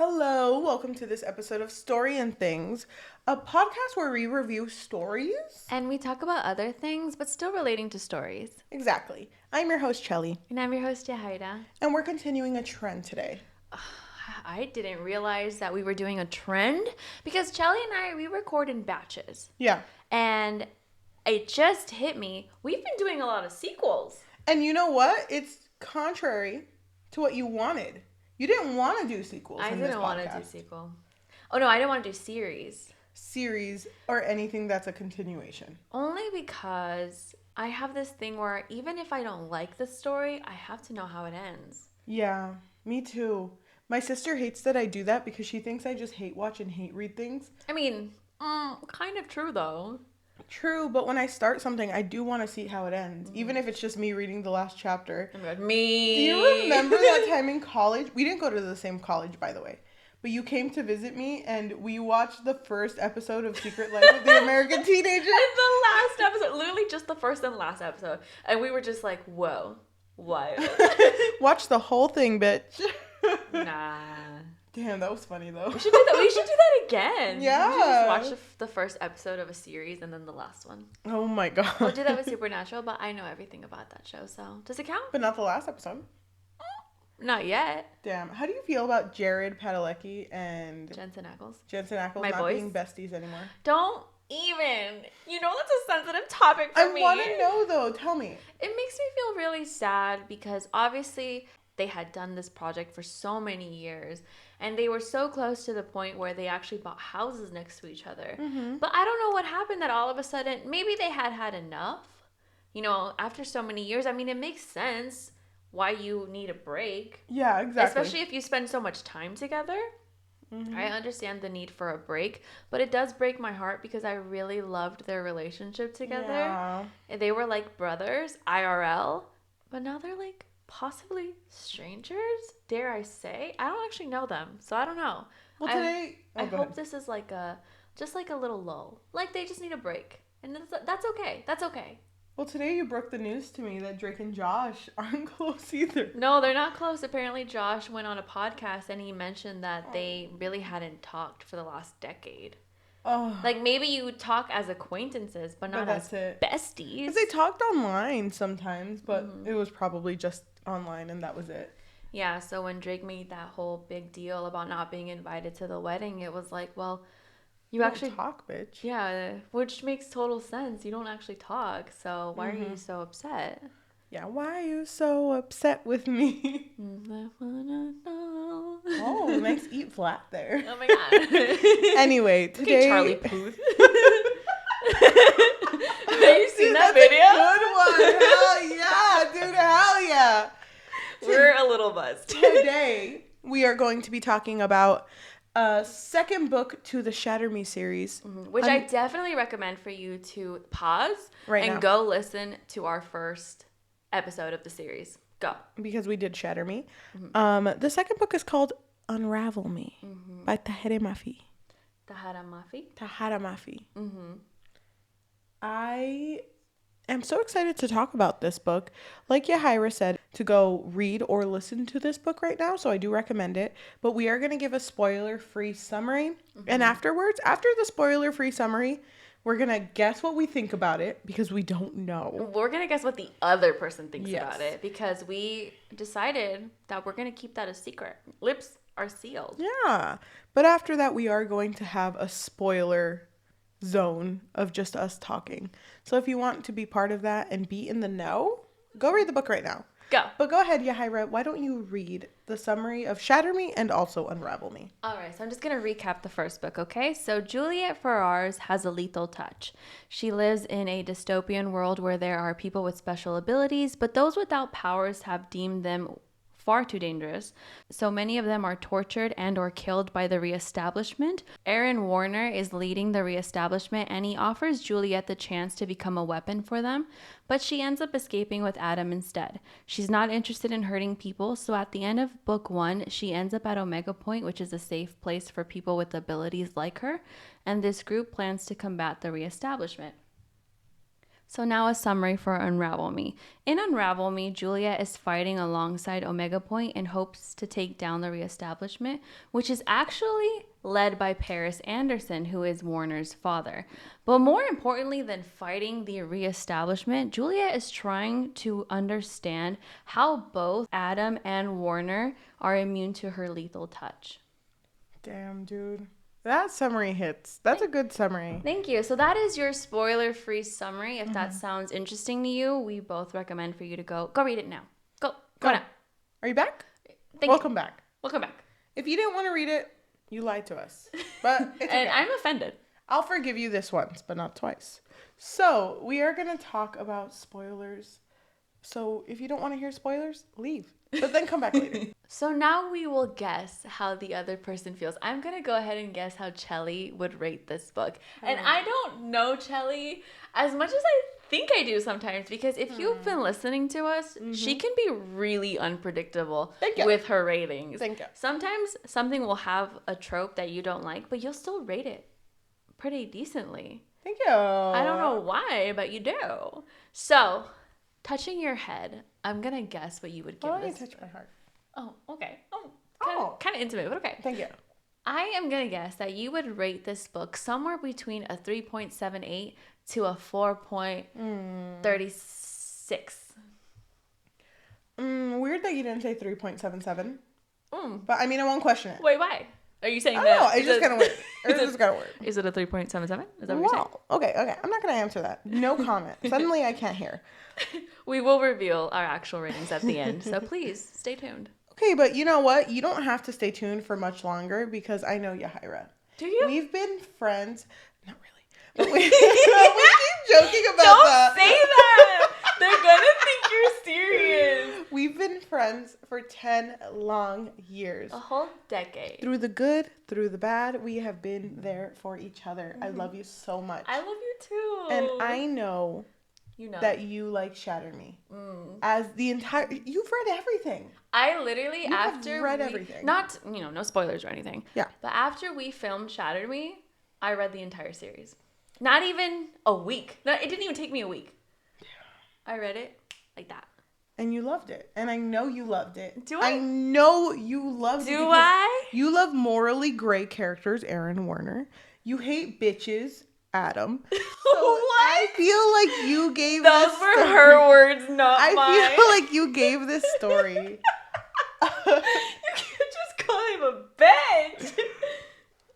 Hello, welcome to this episode of Story and Things, a podcast where we review stories. And we talk about other things, but still relating to stories. Exactly. I'm your host, Cheli. And I'm your host, Yajaira. And we're continuing a trend today. I didn't realize that we were doing a trend because Cheli and we record in batches. Yeah. And it just hit me. We've been doing a lot of sequels. And you know what? It's contrary to what you wanted. You didn't want to do sequels. I didn't want to do sequel. Oh, no, I didn't want to do series or anything that's a continuation. Only because I have this thing where even if I don't like the story, I have to know how it ends. Yeah, me too. My sister hates that I do that because she thinks I just hate watch and hate read things. I mean, kind of true though. True, but when I start something, I do want to see how it ends, even if it's just me reading the last chapter. Oh my God, me. Do you remember that time in college? We didn't go to the same college, by the way. But you came to visit me, and we watched the first episode of Secret Life of the American Teenager. The last episode, literally just the first and last episode. And we were just like, whoa, what? Watch the whole thing, bitch. Nah. Damn, that was funny, though. We should do that. We should do that again. Yeah. We should just watch the first episode of a series and then the last one. Oh, my God. We'll do that with Supernatural, but I know everything about that show, so does it count? But not the last episode. Not yet. Damn. How do you feel about Jared Padalecki and Jensen Ackles not boys? being besties anymore? Don't even. You know that's a sensitive topic for me. I want to know, though. Tell me. It makes me feel really sad because obviously they had done this project for so many years and they were so close to the point where they actually bought houses next to each other. Mm-hmm. But I don't know what happened that all of a sudden, maybe they had enough. You know, after so many years, I mean, it makes sense why you need a break. Yeah, exactly. Especially if you spend so much time together. Mm-hmm. I understand the need for a break, but it does break my heart because I really loved their relationship together. Yeah. They were like brothers, IRL, but now they're like possibly strangers, dare I say. I don't actually know them, so I don't know. Well, today... I hope this is like just like a little lull. Like they just need a break. And that's okay. That's okay. Well, today you broke the news to me that Drake and Josh aren't close either. No, they're not close. Apparently, Josh went on a podcast and he mentioned that they really hadn't talked for the last decade. Oh. Like, maybe you would talk as acquaintances, but not as besties. Because they talked online sometimes, but it was probably just online and that was it. Yeah, so when Drake made that whole big deal about not being invited to the wedding, it was like, well... You actually talk, bitch. Yeah, which makes total sense. You don't actually talk, so why are you so upset? Yeah, why are you so upset with me? I wanna know. Oh, nice eat flat there. Oh my God. Anyway, today... Okay, Charlie Puth. Have you seen that video? Good one. Hell yeah, dude. Hell yeah. We're a little buzzed. Today, we are going to be talking about... second book to the Shatter Me series. Which I definitely recommend for you to pause and go listen to our first episode of the series. Go. Because we did Shatter Me. The second book is called Unravel Me by Tahereh Mafi. Tahereh Mafi. I am so excited to talk about this book. Like Yajaira said, to go read or listen to this book right now, so I do recommend it. But we are going to give a spoiler-free summary. And afterwards, after the spoiler-free summary, we're going to guess what we think about it because we don't know. We're going to guess what the other person thinks about it because we decided that we're going to keep that a secret. Lips are sealed. Yeah. But after that, we are going to have a spoiler zone of just us talking. So if you want to be part of that and be in the know, go read the book right now. Go. But go ahead, Yajaira. Why don't you read the summary of Shatter Me and also Unravel Me? All right, so I'm just going to recap the first book, okay? So Juliette Ferrars has a lethal touch. She lives in a dystopian world where there are people with special abilities, but those without powers have deemed them far too dangerous. So many of them are tortured and or killed by the reestablishment. Aaron Warner is leading the reestablishment and he offers Juliette the chance to become a weapon for them, but she ends up escaping with Adam instead. She's not interested in hurting people, so at the end of book 1, she ends up at Omega Point, which is a safe place for people with abilities like her, and this group plans to combat the reestablishment. So now a summary for Unravel Me. In Unravel Me, Juliette is fighting alongside Omega Point in hopes to take down the reestablishment, which is actually led by Paris Anderson, who is Warner's father. But more importantly than fighting the reestablishment, Juliette is trying to understand how both Adam and Warner are immune to her lethal touch. Damn, dude. That summary hits. That's a good summary. Thank you. So that is your spoiler-free summary. If that sounds interesting to you, we both recommend for you to go read it now. Go now. Are you back? Welcome back. Welcome back. If you didn't want to read it, you lied to us. But it's okay. And I'm offended. I'll forgive you this once, but not twice. So we are going to talk about spoilers. So if you don't want to hear spoilers, leave. But then come back later. So now we will guess how the other person feels. I'm going to go ahead and guess how Cheli would rate this book. And I don't know Cheli as much as I think I do sometimes, because if you've been listening to us, she can be really unpredictable with her ratings. Thank you. Sometimes something will have a trope that you don't like, but you'll still rate it pretty decently. Thank you. I don't know why, but you do. So, touching your head, I'm going to guess what you would give this. touch my heart. Oh, okay. Kind of intimate, but okay. Thank you. I am going to guess that you would rate this book somewhere between a 3.78 to a 4.36. Weird that you didn't say 3.77. But I mean, I won't question it. Wait, why? Are you saying I that? don't know. It's just kind of weird. It's just kind of weird. Is it a 3.77? Is that what you're saying? Okay. I'm not going to answer that. No comment. Suddenly I can't hear. We will reveal our actual ratings at the end, so please stay tuned. Okay, but you know what? You don't have to stay tuned for much longer because I know Yajaira. Do you? We've been friends. Not really. But we keep joking about that. Don't say that. They're going to think you're serious. We've been friends for 10 long years. A whole decade. Through the good, through the bad, we have been there for each other. I love you so much. I love you too. And I know, that you like Shatter Me. As the entire... You've read everything. I literally, You after have read everything. Not, no spoilers or anything. Yeah. But after we filmed Shatter Me, I read the entire series. Not even a week. No, it didn't even take me a week. I read it like that. And you loved it. And I know you loved it. Do I? I know you loved it. Do I? You love morally gray characters, Aaron Warner. You hate bitches, Adam. So What? I feel like you gave Those this were story. her words, not I mine. feel like you gave this story. You can't just call him a bitch.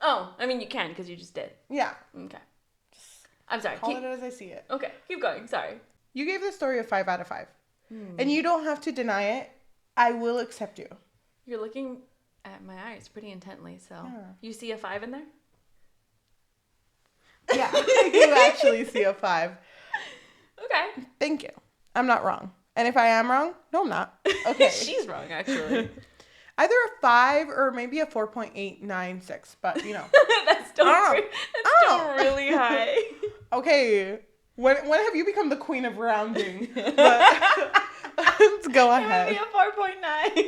Oh, I mean, you can because you just did. Yeah. Okay. I'm sorry. Call it as I see it. Okay, keep going. Sorry. You gave this story a 5 out of 5. And you don't have to deny it. I will accept you. You're looking at my eyes pretty intently, so you see a 5 in there? Yeah, I do actually see a 5. Okay. Thank you. I'm not wrong. And if I am wrong, no, I'm not. Okay. She's wrong, actually. Either a 5 or maybe a 4.896, but you know. That's still really high. Okay. When have you become the queen of rounding? But, let's go ahead. Maybe a 4.9.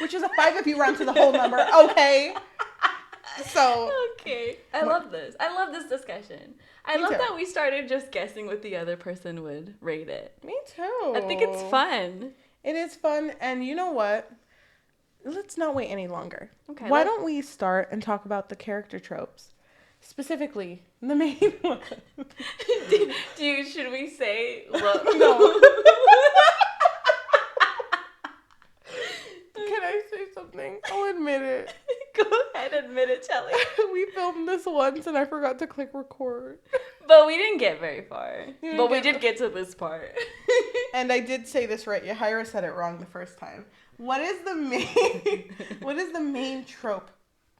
Which is a 5 if you round to the whole number. Okay. So. Okay. I love this. I love this discussion. I love that we started just guessing what the other person would rate it. Me too. I think it's fun. It is fun. And you know what? Let's not wait any longer. Okay. Why don't we start and talk about the character tropes? Specifically, the main one. Should we say look? No. Can I say something? I'll admit it. Go ahead, admit it, Cheli. We filmed this once and I forgot to click record. But we didn't get very far. But we did get to this part. And I did say this right. Yajaira said it wrong the first time. What is the main trope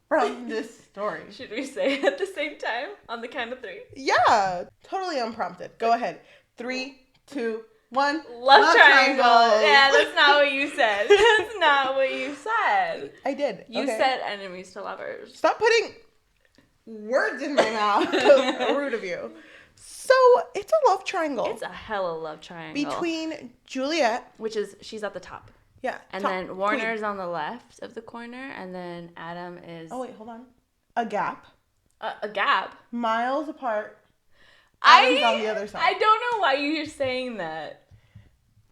from this story? Should we say it at the same time on the count of 3? Yeah, totally unprompted. Go ahead. 3, 2, 1. Love triangle. Yeah, that's not what you said. That's not what you said. I did. You said enemies to lovers. Stop putting words in my mouth. Rude of you. So it's a love triangle. It's a hella love triangle. Between Juliette. She's at the top. Yeah. And then Warner's on the left of the corner. And then Adam is... Oh, wait, hold on. A gap. A gap? Miles apart. Adam's on the other side. I don't know why you're saying that.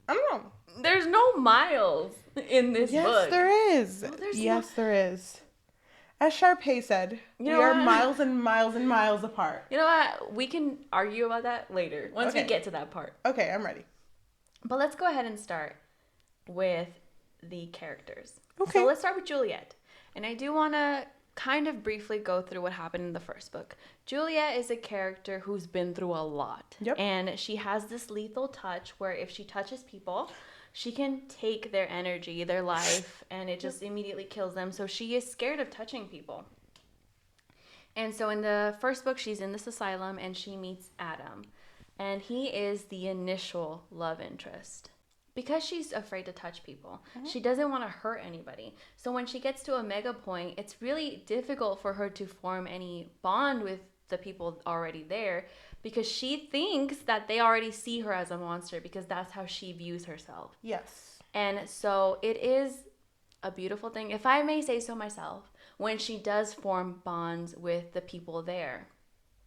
I don't know. There's no Miles in this book. Yes, there is. No, there's yes, not. there is. As Sharpay said, we are miles and miles and miles apart. You know what? We can argue about that later, once we get to that part. Okay, I'm ready. But let's go ahead and start with the characters. Okay. So let's start with Juliette. And I do want to kind of briefly go through what happened in the first book. Juliette is a character who's been through a lot. Yep. And she has this lethal touch where if she touches people, she can take their energy, their life, and it just immediately kills them. So she is scared of touching people. And so in the first book, she's in this asylum and she meets Adam. And he is the initial love interest. Because she's afraid to touch people, she doesn't want to hurt anybody. So when she gets to Omega Point, it's really difficult for her to form any bond with the people already there because she thinks that they already see her as a monster because that's how she views herself. Yes. And so it is a beautiful thing, if I may say so myself, when she does form bonds with the people there.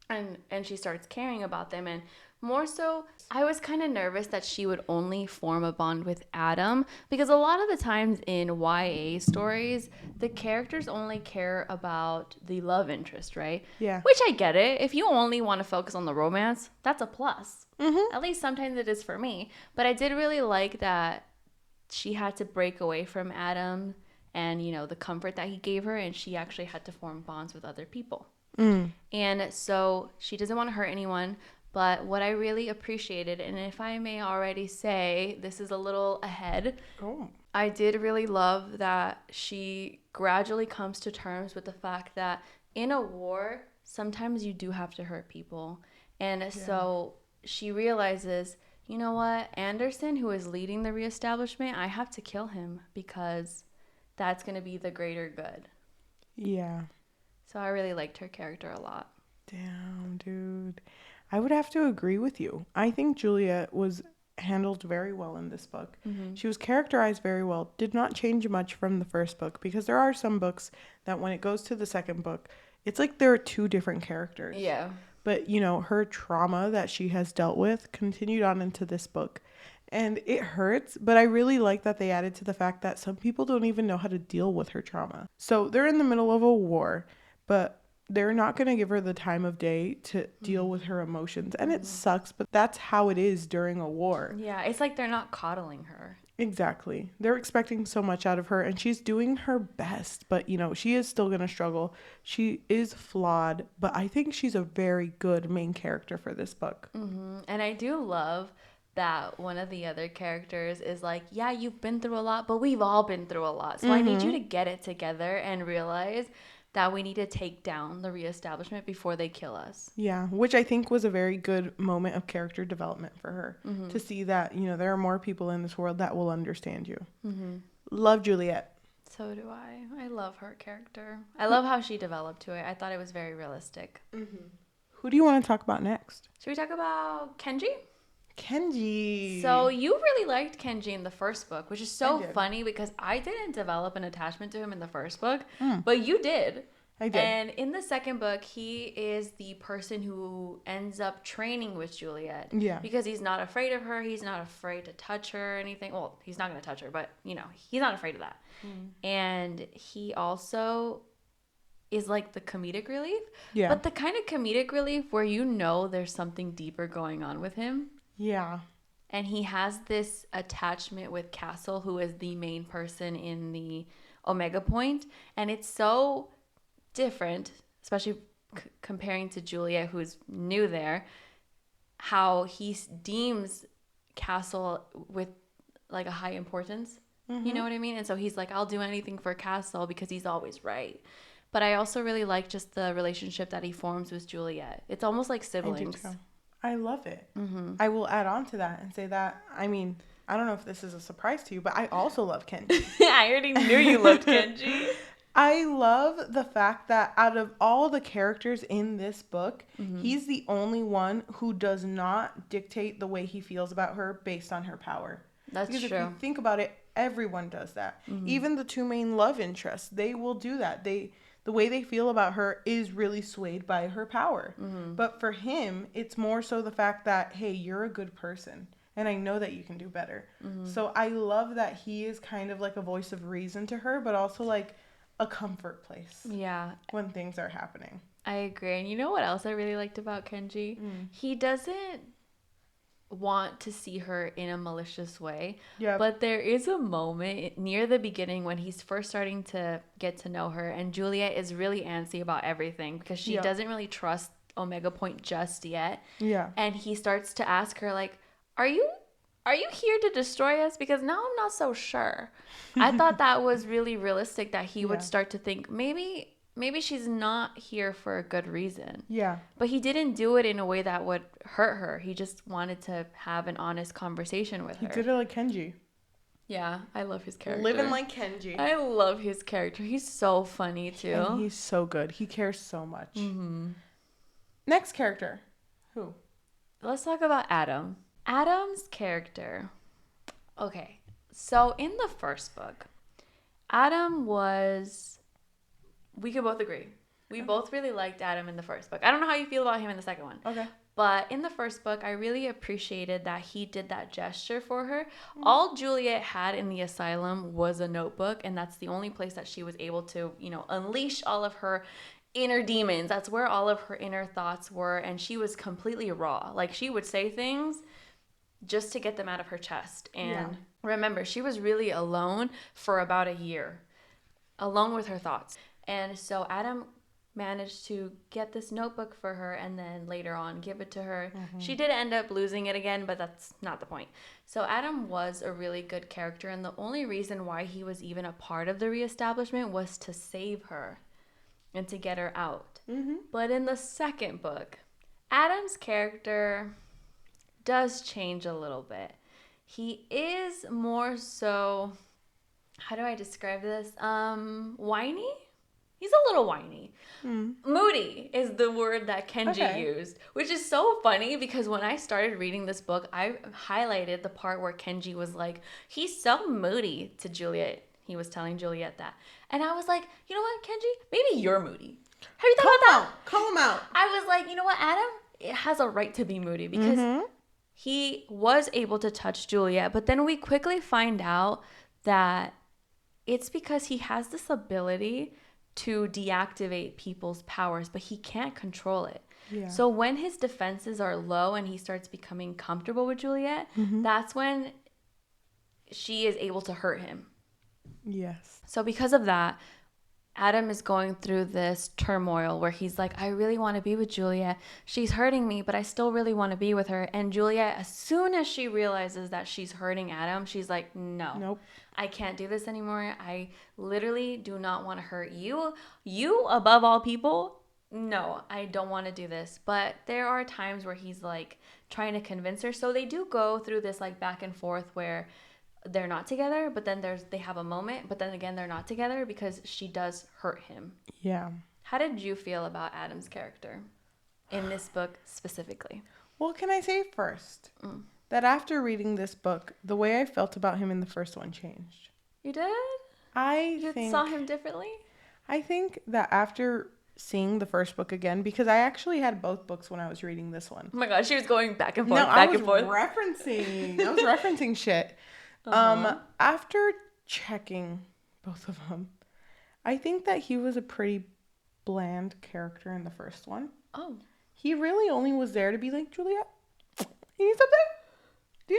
And she starts caring about them. And more so, I was kind of nervous that she would only form a bond with Adam because a lot of the times in YA stories, the characters only care about the love interest, right? Yeah. Which I get it. If you only want to focus on the romance, that's a plus. Mm-hmm. At least sometimes it is for me. But I did really like that she had to break away from Adam and, you know, the comfort that he gave her, and she actually had to form bonds with other people. And so she doesn't want to hurt anyone. But what I really appreciated, and if I may already say, this is a little ahead. Oh. I did really love that she gradually comes to terms with the fact that in a war, sometimes you do have to hurt people. And so she realizes, you know what, Anderson, who is leading the reestablishment, I have to kill him because that's going to be the greater good. Yeah. So I really liked her character a lot. Damn, dude. I would have to agree with you. I think Juliette was handled very well in this book. Mm-hmm. She was characterized very well. Did not change much from the first book because there are some books that when it goes to the second book, it's like there are two different characters. Yeah. But, you know, her trauma that she has dealt with continued on into this book. And it hurts, but I really like that they added to the fact that some people don't even know how to deal with her trauma. So they're in the middle of a war, but they're not going to give her the time of day to deal with her emotions. And it sucks, but that's how it is during a war. Yeah, it's like they're not coddling her. Exactly. They're expecting so much out of her, and she's doing her best. But, you know, she is still going to struggle. She is flawed, but I think she's a very good main character for this book. Mm-hmm. And I do love that one of the other characters is like, yeah, you've been through a lot, but we've all been through a lot. So I need you to get it together and realize that we need to take down the reestablishment before they kill us. Yeah, which I think was a very good moment of character development for her. Mm-hmm. To see that, you know, there are more people in this world that will understand you. Mm-hmm. Love Juliette. So do I. I love her character. I love how she developed to it. I thought it was very realistic. Mm-hmm. Who do you want to talk about next? Should we talk about Kenji? Kenji. So you really liked Kenji in the first book, which is so funny because I didn't develop an attachment to him in the first book, but you did. I did. And in the second book, he is the person who ends up training with Juliette. Yeah. Because he's not afraid of her. He's not afraid to touch her or anything. Well, he's not going to touch her, but, you know, he's not afraid of that. And he also is like the comedic relief. Yeah. But the kind of comedic relief where you know there's something deeper going on with him. Yeah. And he has this attachment with Castle, who is the main person in the Omega Point. And it's so different, especially comparing to Juliette, who's new there, how he deems Castle with like a high importance. Mm-hmm. You know what I mean? And so he's like, I'll do anything for Castle because he's always right. But I also really like just the relationship that he forms with Juliette. It's almost like siblings. I love it. Mm-hmm. I will add on to that and say that, I mean, I don't know if this is a surprise to you, but I also love Kenji. I already knew you loved Kenji. I love the fact that out of all the characters in this book, he's the only one who does not dictate the way he feels about her based on her power. That's because true. If you think about it, everyone does that. Even the two main love interests, they will do that. the way they feel about her is really swayed by her power. Mm-hmm. But for him, it's more so the fact that, hey, you're a good person. And I know that you can do better. Mm-hmm. So I love that he is kind of like a voice of reason to her, but also like a comfort place. Yeah. When things are happening. I agree. And you know what else I really liked about Kenji? He doesn't want to see her in a malicious way. Yeah. But there is a moment near the beginning when he's first starting to get to know her, and Juliette is really antsy about everything because she doesn't really trust Omega Point just yet. Yeah. And he starts to ask her, like, are you here to destroy us? Because now I'm not so sure. I thought that was really realistic, that he would start to think maybe she's not here for a good reason. Yeah. But he didn't do it in a way that would hurt her. He just wanted to have an honest conversation with her. He did it like Kenji. Yeah, I love his character. Living like Kenji. I love his character. He's so funny too. And he's so good. He cares so much. Mm-hmm. Next character. Who? Let's talk about Adam. Adam's character. Okay, so in the first book, Adam was... We could both agree. We both really liked Adam in the first book. I don't know how you feel about him in the second one. Okay. But in the first book, I really appreciated that he did that gesture for her. All Juliette had in the asylum was a notebook, and that's the only place that she was able to, unleash all of her inner demons. That's where all of her inner thoughts were, and she was completely raw. Like, she would say things just to get them out of her chest. And remember, she was really alone for about a year, alone with her thoughts. And so Adam managed to get this notebook for her and then later on give it to her. Mm-hmm. She did end up losing it again, but that's not the point. So Adam was a really good character, and the only reason why he was even a part of the reestablishment was to save her and to get her out. Mm-hmm. But in the second book, Adam's character does change a little bit. He is more so, how do I describe this? Whiny? He's a little whiny. Moody is the word that Kenji used, which is so funny because when I started reading this book, I highlighted the part where Kenji was like, he's so moody to Juliette. He was telling Juliette that. And I was like, you know what, Kenji? Maybe you're moody. Have you thought about that? Call him out. I was like, you know what, Adam? It has a right to be moody because he was able to touch Juliette. But then we quickly find out that it's because he has this ability to deactivate people's powers, but he can't control it. Yeah. So when his defenses are low and he starts becoming comfortable with Juliette, that's when she is able to hurt him. Yes. So because of that, Adam is going through this turmoil where he's like, I really want to be with Juliette. She's hurting me, but I still really want to be with her. And Juliette, as soon as she realizes that she's hurting Adam, she's like, nope. I can't do this anymore. I literally do not want to hurt you. You, above all people, no, I don't want to do this. But there are times where he's like trying to convince her. So they do go through this like back and forth where they're not together, but then they have a moment, but then again, they're not together because she does hurt him. Yeah. How did you feel about Adam's character in this book specifically? Well, can I say first that after reading this book, the way I felt about him in the first one changed. You did? You saw him differently? I think that after seeing the first book again, because I actually had both books when I was reading this one. Oh my gosh, she was going back and forth, back and forth. I was referencing shit. After checking both of them, I think that he was a pretty bland character in the first one. Oh. He really only was there to be like, Juliette, you need something? Do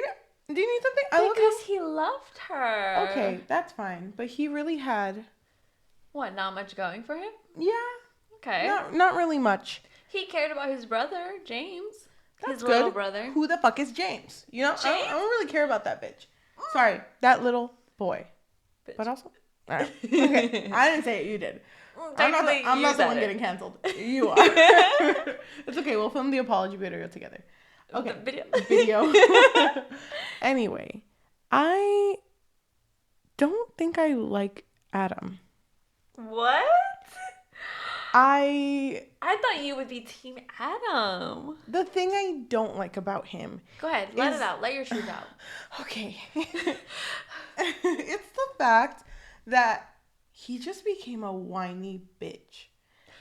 you need something? Because he loved her. Okay, that's fine. But he really had... What, not much going for him? Yeah. Okay. Not really much. He cared about his brother, James. That's his good. Little brother. Who the fuck is James? You know, James? I don't really care about that bitch. Sorry, that little boy. Bitch. But also... All right. Okay, I didn't say it, you did. I'm not the one getting canceled. You are. It's okay, we'll film the apology video together. Okay. The video. Anyway, I don't think I like Adam. What? I thought you would be Team Adam. The thing I don't like about him... Go ahead, let it out. Let your truth out. Okay. It's the fact that he just became a whiny bitch.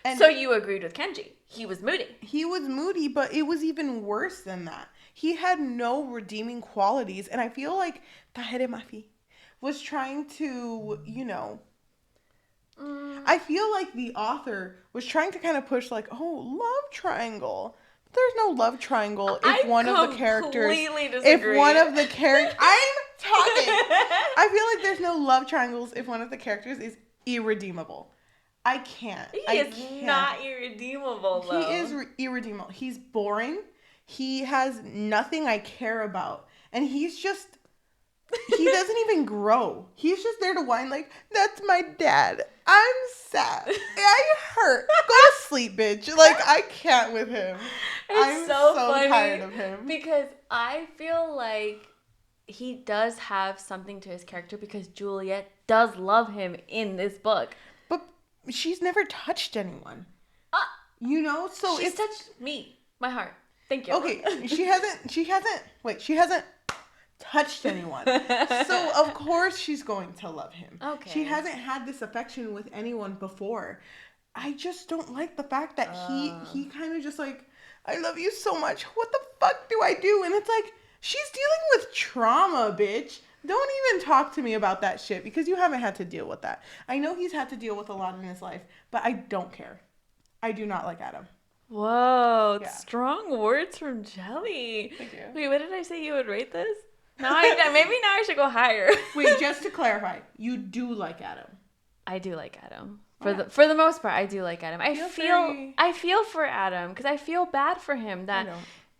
And so you agreed with Kenji. He was moody. He was moody, but it was even worse than that. He had no redeeming qualities, and I feel like Tahereh Mafi was trying to, I feel like the author was trying to kind of push like, oh, love triangle. But there's no love triangle if one of the characters, disagree. if one of the characters, I'm talking. I feel like there's no love triangles if one of the characters is irredeemable. I can't. He is not irredeemable, though. He is irredeemable. He's boring. He has nothing I care about. And he doesn't even grow. He's just there to whine like, that's my dad. I'm sad. I hurt. Go to sleep, bitch. Like, I can't with him. I'm so tired of him. Because I feel like he does have something to his character because Juliette does love him in this book. But she's never touched anyone. So she's touched me, my heart. Thank you. Okay, she hasn't touched anyone. So of course she's going to love him. Okay. She hasn't had this affection with anyone before. I just don't like the fact that he kind of just like, I love you so much. What the fuck do I do? And it's like, she's dealing with trauma, bitch. Don't even talk to me about that shit because you haven't had to deal with that. I know he's had to deal with a lot in his life, but I don't care. I do not like Adam. Whoa, strong words from Cheli. Thank you. Wait, what did I say you would rate this? Maybe now I should go higher. Wait, just to clarify, you do like Adam. I do like Adam. For the most part, I do like Adam. I feel for Adam because I feel bad for him that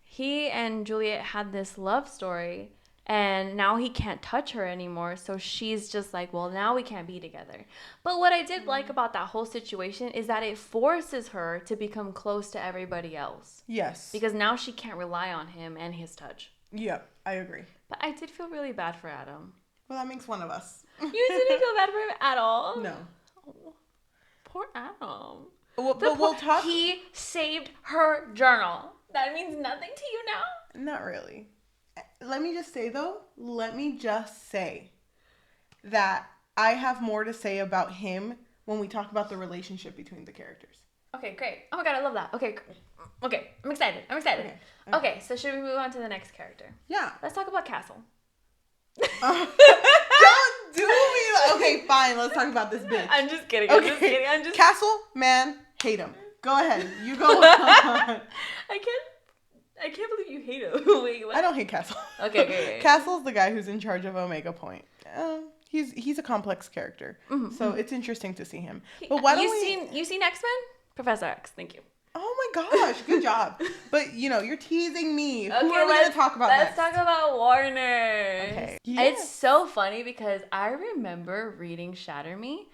he and Juliette had this love story and now he can't touch her anymore. So she's just like, well, now we can't be together. But what I did like about that whole situation is that it forces her to become close to everybody else. Yes. Because now she can't rely on him and his touch. Yep, I agree. But I did feel really bad for Adam. Well, that makes one of us. You didn't feel bad for him at all? No. Oh, poor Adam. Well, but we'll talk. He saved her journal. That means nothing to you now? Not really. Let me just say that I have more to say about him when we talk about the relationship between the characters. Okay, great. Oh my god, I love that. Okay, I'm excited. Okay, so should we move on to the next character? Yeah. Let's talk about Castle. Don't do me. Okay, fine. Let's talk about this bitch. I'm just kidding. Castle, man, hate him. Go ahead. You go on. I can't believe you hate him. Wait, what? I don't hate Castle. Okay. Castle's the guy who's in charge of Omega Point. He's a complex character, so it's interesting to see him. But why don't you seen X-Men? Professor X. Thank you. Oh my gosh, good job. But you're teasing me. Okay, Who are we gonna talk about next? Let's talk about Warner. Okay. Yes. It's so funny because I remember reading Shatter Me,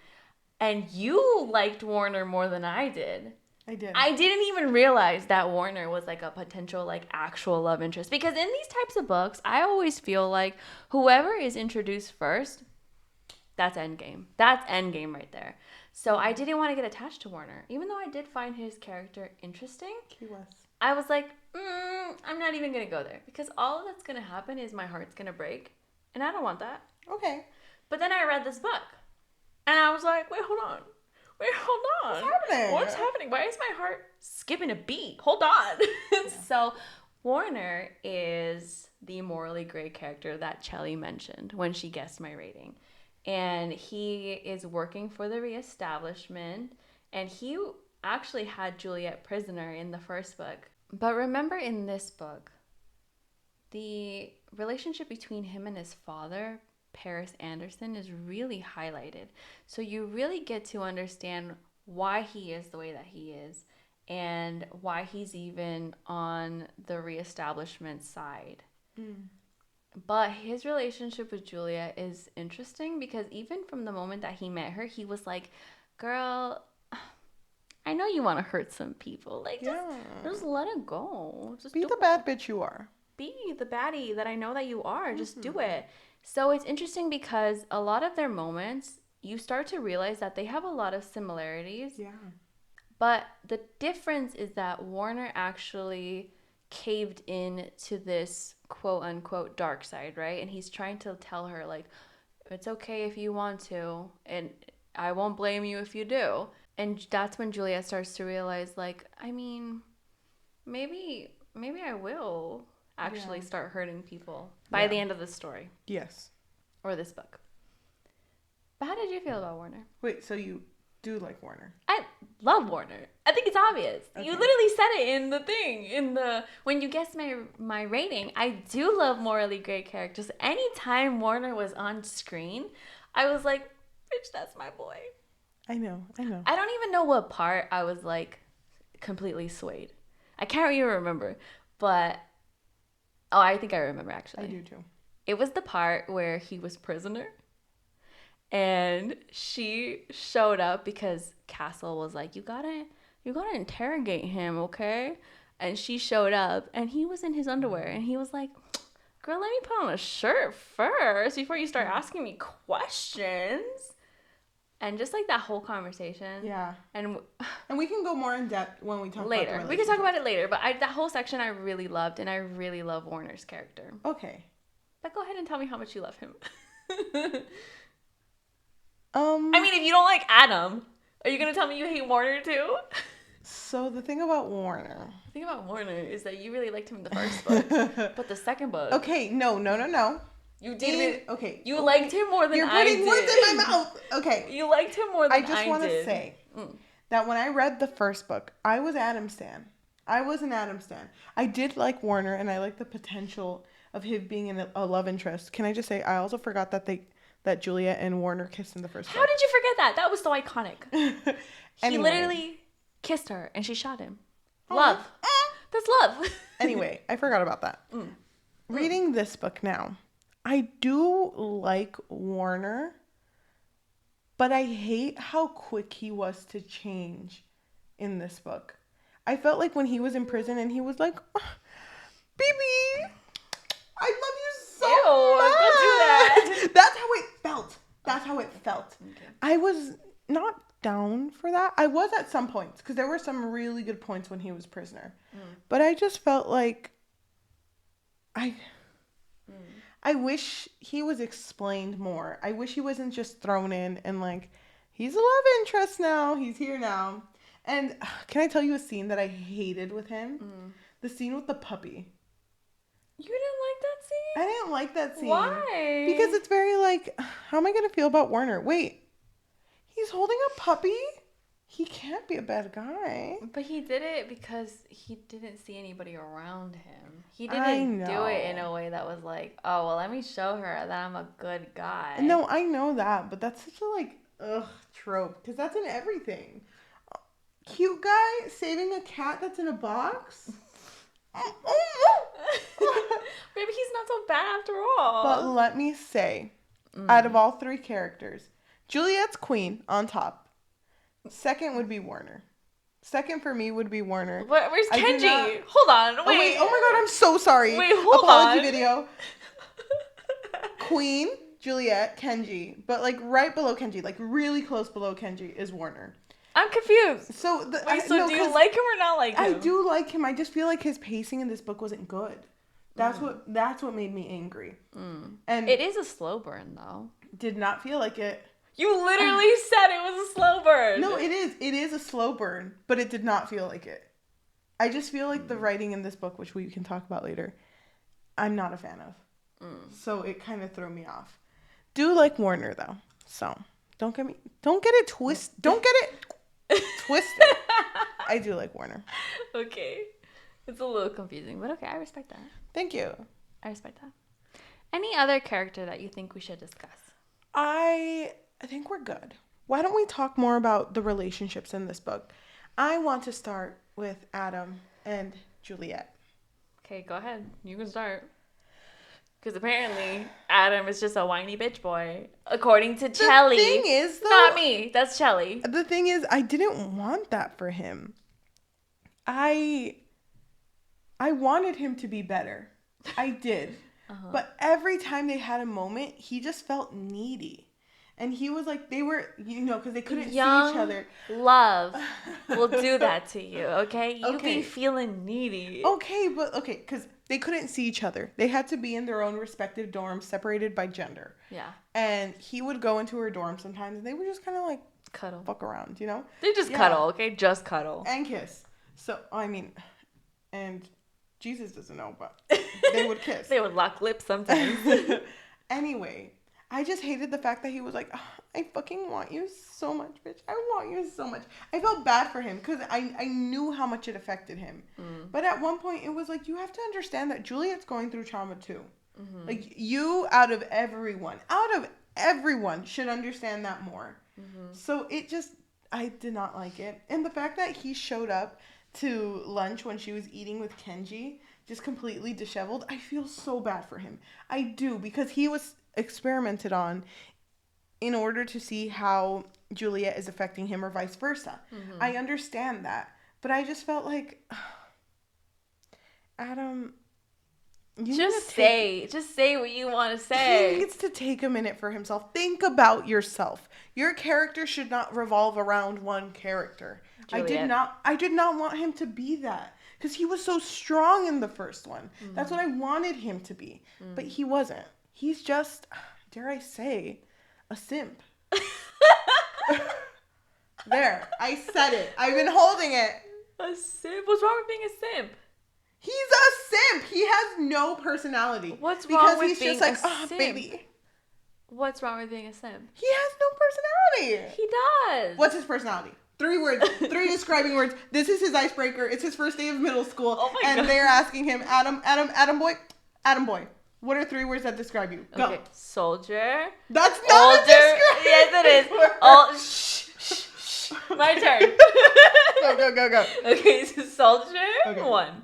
and you liked Warner more than I did. I did. I didn't even realize that Warner was like a potential like actual love interest because in these types of books, I always feel like whoever is introduced first, that's endgame. That's endgame right there. So I didn't want to get attached to Warner, even though I did find his character interesting. He was. I was like, I'm not even gonna go there because all that's gonna happen is my heart's gonna break, and I don't want that. Okay. But then I read this book, and I was like, wait, hold on. What's happening? Why is my heart skipping a beat? Hold on. Yeah. So Warner is the morally gray character that Cheli mentioned when she guessed my rating. And he is working for the reestablishment. And he actually had Juliette prisoner in the first book. But remember in this book, the relationship between him and his father, Paris Anderson, is really highlighted. So you really get to understand why he is the way that he is and why he's even on the reestablishment side. But his relationship with Juliette is interesting because even from the moment that he met her, he was like, girl, I know you want to hurt some people. Like, just let it go. Just be the bad bitch you are. Be the baddie that I know that you are. Just do it. So it's interesting because a lot of their moments, you start to realize that they have a lot of similarities. Yeah. But the difference is that Warner actually caved in to this quote unquote dark side, right? And he's trying to tell her like, it's okay if you want to. And I won't blame you if you do. And that's when Juliette starts to realize, like, I mean, maybe I will actually start hurting people by the end of this story. Yes. Or this book. But how did you feel about Warner? Wait, so you do like Warner? I love Warner. I think it's obvious. Okay. You literally said it in the thing, when you guessed my rating. I do love morally great characters. Anytime Warner was on screen, I was like, bitch, that's my boy. I know. I don't even know what part I was like completely swayed. I can't even remember. But, I think I remember actually. I do too. It was the part where he was prisoner. And she showed up because Castle was like, you gotta interrogate him, okay? And she showed up and he was in his underwear and he was like, girl, let me put on a shirt first before you start asking me questions. And just like that whole conversation. Yeah. And we can go more in depth when we talk about it later. We can talk about it later. But that whole section I really loved, and I really love Warner's character. Okay. But go ahead and tell me how much you love him. I mean, if you don't like Adam, are you going to tell me you hate Warner too? So the thing about Warner is that you really liked him in the first book. But the second book. Okay, no. You did. Okay. You liked him more than I did. You're putting words in my mouth. Okay. You liked him more than I did. I just want to say that when I read the first book, I was Adam Stan. I was an Adam Stan. I did like Warner, and I liked the potential of him being in a love interest. Can I just say, I also forgot that Juliette and Warner kissed in the first book. How did you forget that? That was so iconic. Anyway. He literally kissed her, and she shot him. Love. That's love. Anyway, I forgot about that. Reading this book now, I do like Warner, but I hate how quick he was to change in this book. I felt like when he was in prison and he was like, baby, I love you so much. Don't do that. That's how it felt. Okay. I was not down for that. I was at some points because there were some really good points when he was prisoner. But I just felt like I wish he was explained more. I wish he wasn't just thrown in and like, he's a love interest now. He's here now. And can I tell you a scene that I hated with him? The scene with the puppy. You didn't like that scene? I didn't like that scene. Why? Because it's very like, how am I going to feel about Warner? Wait, he's holding a puppy? He can't be a bad guy. But he did it because he didn't see anybody around him. He didn't do it in a way that was like, oh, well, let me show her that I'm a good guy. No, I know that, but that's such a trope because that's in everything. Cute guy saving a cat that's in a box. Maybe he's not so bad after all. But let me say, out of all three characters, Juliette's queen on top. Second would be Warner. Second for me would be Warner. Where's Kenji? Hold on. Wait. Oh my god, I'm so sorry. Wait, hold Apology on. video. Queen, Juliette, Kenji. But like right below Kenji, like really close below Kenji is Warner. I'm confused. So do you like him or not like him? I do like him. I just feel like his pacing in this book wasn't good. That's what made me angry. And it is a slow burn though. Did not feel like it. You literally said it was a slow burn. No, it is. It is a slow burn, but it did not feel like it. I just feel like the writing in this book, which we can talk about later, I'm not a fan of. So it kind of threw me off. Do like Warner though. So don't get it twisted. Don't get it twisted. I do like Warner. Okay. It's a little confusing, but okay, I respect that. Thank you. I respect that. Any other character that you think we should discuss? I think we're good. Why don't we talk more about the relationships in this book? I want to start with Adam and Juliette. Okay, go ahead. You can start. Because apparently Adam is just a whiny bitch boy, according to Cheli. The thing is, though, not me. That's Cheli. The thing is, I didn't want that for him. I wanted him to be better. I did. But every time they had a moment, he just felt needy. And he was like, they were, because they couldn't see each other. Love will do that to you, okay? You be feeling needy. Okay, because they couldn't see each other. They had to be in their own respective dorms, separated by gender. Yeah. And he would go into her dorm sometimes, and they would just kind of like cuddle, fuck around, you know? They just cuddle, okay? Just cuddle. And kiss. So, I mean, and Jesus doesn't know, but they would kiss. They would lock lips sometimes. Anyway, I just hated the fact that he was like, oh, I fucking want you so much, bitch. I want you so much. I felt bad for him because I knew how much it affected him. But at one point, it was like, you have to understand that Juliette's going through trauma too. Like, you, out of everyone, should understand that more. So it just, I did not like it. And the fact that he showed up to lunch when she was eating with Kenji, just completely disheveled, I feel so bad for him. I do, because he was experimented on in order to see how Juliette is affecting him or vice versa. I understand that. But I just felt like, Adam... Just say what you want to say. He needs to take a minute for himself. Think about yourself. Your character should not revolve around one character. Juliette. I did not want him to be that. Because he was so strong in the first one. That's what I wanted him to be. But he wasn't. He's just, dare I say, a simp. There. I said it. I've been holding it. A simp? What's wrong with being a simp? He's a simp. He has no personality. What's wrong with being a simp? Oh, baby. What's wrong with being a simp? He has no personality. He does. What's his personality? 3 words. 3 describing words. This is his icebreaker. It's his first day of middle school. Oh my God. And they're asking him, Adam boy. What are 3 words that describe you? Go. Okay. Soldier. That's not older. a description. Yes, it is. Oh, shh. My turn. Go. Okay, so soldier, Okay. 1.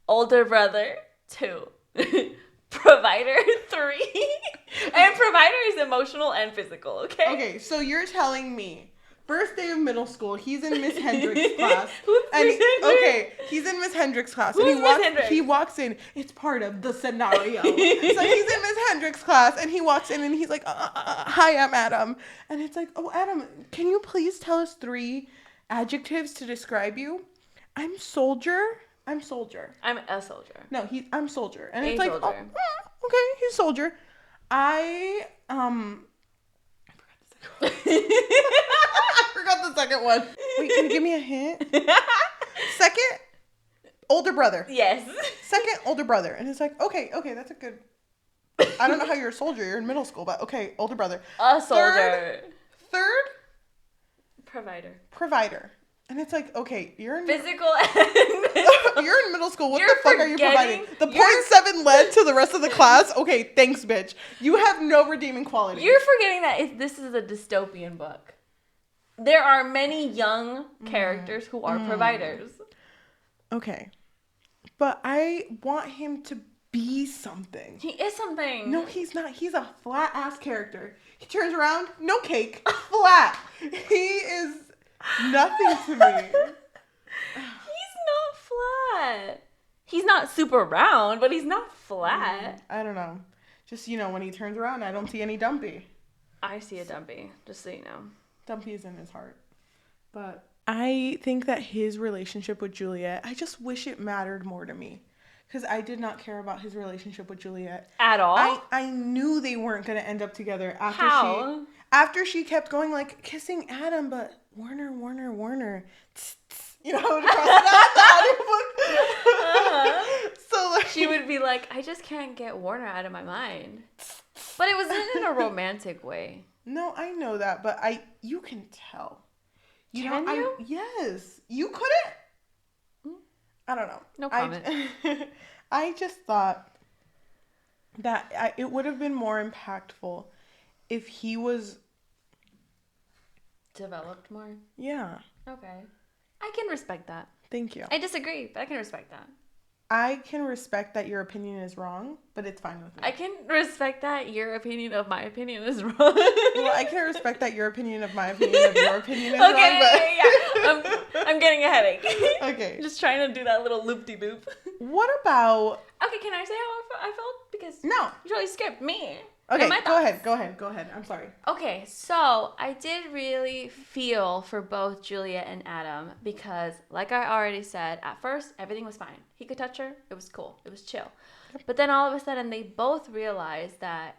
Older brother, 2. Provider, 3. And provider is emotional and physical, okay? Okay, so you're telling me, first day of middle school, he's in Miss Hendricks' class. Who's Miss Hendricks? Okay, he's in Miss Hendricks' class. Who's and Miss Hendricks? He walks in. It's part of the scenario. So he's in Miss Hendricks' class, and he walks in, and he's like, hi, I'm Adam. And it's like, oh, Adam, can you please tell us 3 adjectives to describe you? I'm soldier. I'm a soldier. No, I'm soldier. And it's soldier. like, oh, okay, he's soldier. I forgot the second one. Wait, can you give me a hint? Second, older brother. Yes. Second, older brother. And it's like, okay, that's a good... I don't know how you're a soldier. You're in middle school, but okay, older brother. A soldier. Third, Provider. And it's like, okay, you're in... Physical You're in middle school. What You're the fuck are you providing? The 0.7 led to the rest of the class? Okay, thanks, bitch. You have no redeeming quality. You're forgetting that this is a dystopian book. There are many young characters who are providers. Okay. But I want him to be something. He is something. No, he's not. He's a flat-ass character. He turns around, no cake, flat. He is nothing to me. He's not flat. He's not super round, but he's not flat. I don't know. Just, when he turns around, I don't see any Dumpy. I see a Dumpy, just so you know. Dumpy is in his heart. But I think that his relationship with Juliette, I just wish it mattered more to me. Because I did not care about his relationship with Juliette. At all? I knew they weren't going to end up together after How? After she kept going, like, kissing Adam, but Warner. Tss, tss, across the audiobook. So, like, she would be like, I just can't get Warner out of my mind. But it wasn't in a romantic way. No, I know that, but you can tell. Can you? Yes. You couldn't? I don't know. No comment. I just thought that it would have been more impactful if he was... Developed more? Yeah. Okay. I can respect that. Thank you. I disagree, but I can respect that. I can respect that your opinion is wrong, but it's fine with me. I can respect that your opinion of my opinion is wrong. Well, I can respect that your opinion of my opinion of your opinion is wrong, but... Yeah. I'm getting a headache. Okay. Just trying to do that little loop-de-loop. What about... Okay, can I say how I felt? Because No. you really skipped me. Okay, my go thoughts. ahead. I'm sorry. Okay, so I did really feel for both Juliet and Adam because, like I already said, at first everything was fine. He could touch her, it was cool, it was chill. But then all of a sudden they both realized that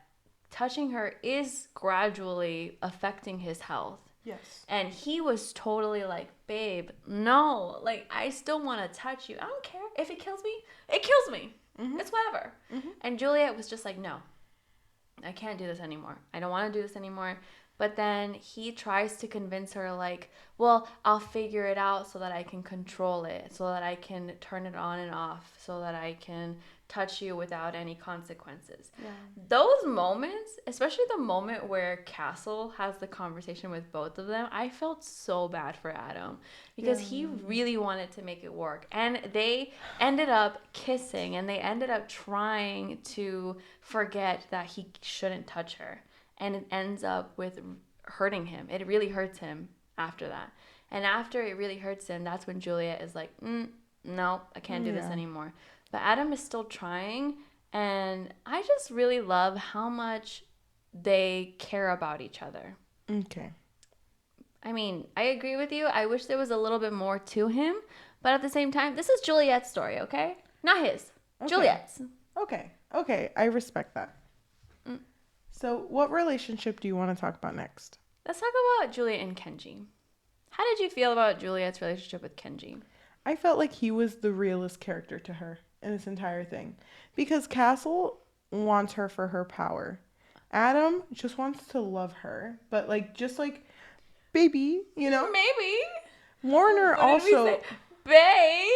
touching her is gradually affecting his health. Yes. And he was totally like, babe, no, like I still want to touch you. I don't care. If it kills me, it kills me. Mm-hmm. It's whatever. Mm-hmm. And Juliet was just like, no, I can't do this anymore. I don't want to do this anymore. But then he tries to convince her, like, well, I'll figure it out so that I can control it, so that I can turn it on and off, so that I can touch you without any consequences. Yeah. Those moments, especially the moment where Castle has the conversation with both of them, I felt so bad for Adam because he really wanted to make it work. And they ended up kissing and they ended up trying to forget that he shouldn't touch her. And it ends up with hurting him. It really hurts him after that. And after it really hurts him, that's when Juliet is like, no, I can't do this anymore. But Adam is still trying. And I just really love how much they care about each other. Okay. I mean, I agree with you. I wish there was a little bit more to him. But at the same time, this is Juliet's story, okay? Not his. Okay. Juliet's. Okay. I respect that. So, what relationship do you want to talk about next? Let's talk about Juliet and Kenji. How did you feel about Juliet's relationship with Kenji? I felt like he was the realest character to her in this entire thing. Because Castle wants her for her power. Adam just wants to love her. But, like, just like, baby, you know? Maybe. Warner also... Babe!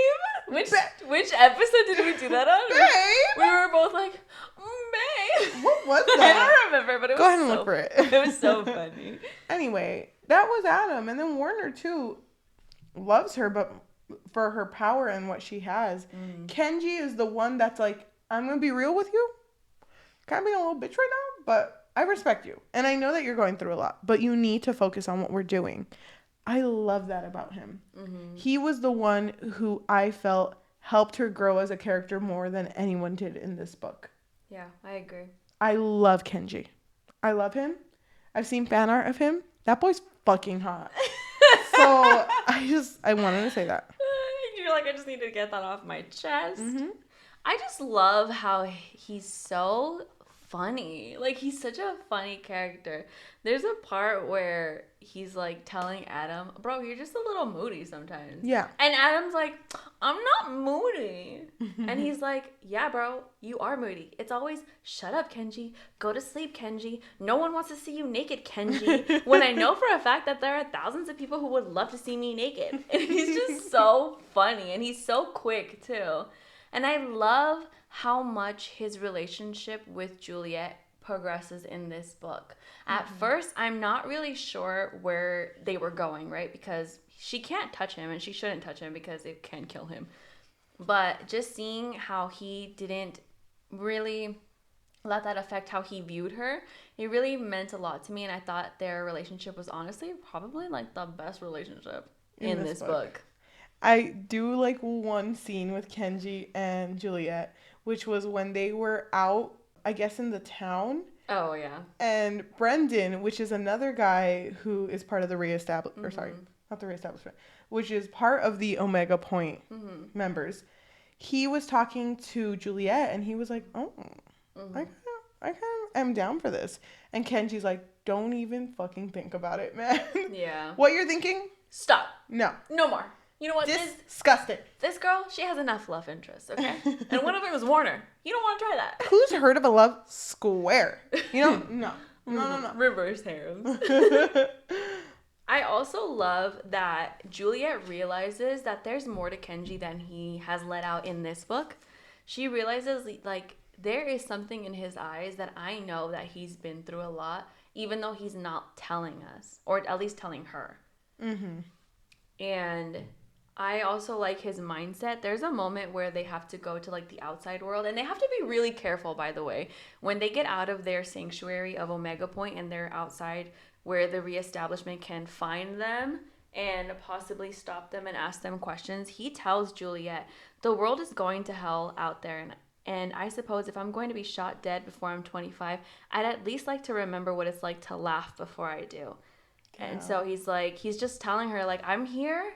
Which episode did we do that on? Babe! We were both like, babe! What was that? I don't remember, but it was Go ahead and look for it. It was so funny. Anyway, that was Adam. And then Warner, too, loves her, but for her power and what she has. Kenji is the one that's like, I'm going to be real with you. Kind of being a little bitch right now, but I respect you. And I know that you're going through a lot, but you need to focus on what we're doing. I love that about him. He was the one who I felt helped her grow as a character more than anyone did in this book. Yeah, I agree. I love Kenji. I love him. I've seen fan art of him. That boy's fucking hot. So I wanted to say that. You're like, I just need to get that off my chest. I just love how he's so funny. Like, he's such a funny character. There's a part where he's like telling Adam, bro, you're just a little moody sometimes. Yeah. And Adam's like, I'm not moody. And he's like, yeah, bro, you are moody. It's always, shut up, Kenji. Go to sleep, Kenji. No one wants to see you naked, Kenji. When I know for a fact that there are thousands of people who would love to see me naked. And he's just so funny. And he's so quick, too. And I love how much his relationship with Juliette progresses in this book. At first, I'm not really sure where they were going, right? Because she can't touch him and she shouldn't touch him because it can kill him. But just seeing how he didn't really let that affect how he viewed her, it really meant a lot to me. And I thought their relationship was honestly probably like the best relationship in this book. I do like one scene with Kenji and Juliette, which was when they were out, I guess, in the town. Oh, yeah. And Brendan, which is another guy who is part of the reestablishment, or sorry, not the reestablishment, which is part of the Omega Point members. He was talking to Juliette and he was like, oh, I kind of am down for this. And Kenji's like, don't even fucking think about it, man. Yeah. What you're thinking? Stop. No. No more. You know what? Disgusting. This girl, she has enough love interests, okay? And one of them is Warner. You don't want to try that. Who's heard of a love square? You know? No. Reverse harems. I also love that Juliette realizes that there's more to Kenji than he has let out in this book. She realizes, like, there is something in his eyes that I know that he's been through a lot, even though he's not telling us, or at least telling her. And I also like his mindset. There's a moment where they have to go to like the outside world, and they have to be really careful, by the way. When they get out of their sanctuary of Omega Point and they're outside where the reestablishment can find them and possibly stop them and ask them questions, he tells Juliette, the world is going to hell out there, And I suppose if I'm going to be shot dead before I'm 25, I'd at least like to remember what it's like to laugh before I do. Yeah. And so he's just telling her, like, I'm here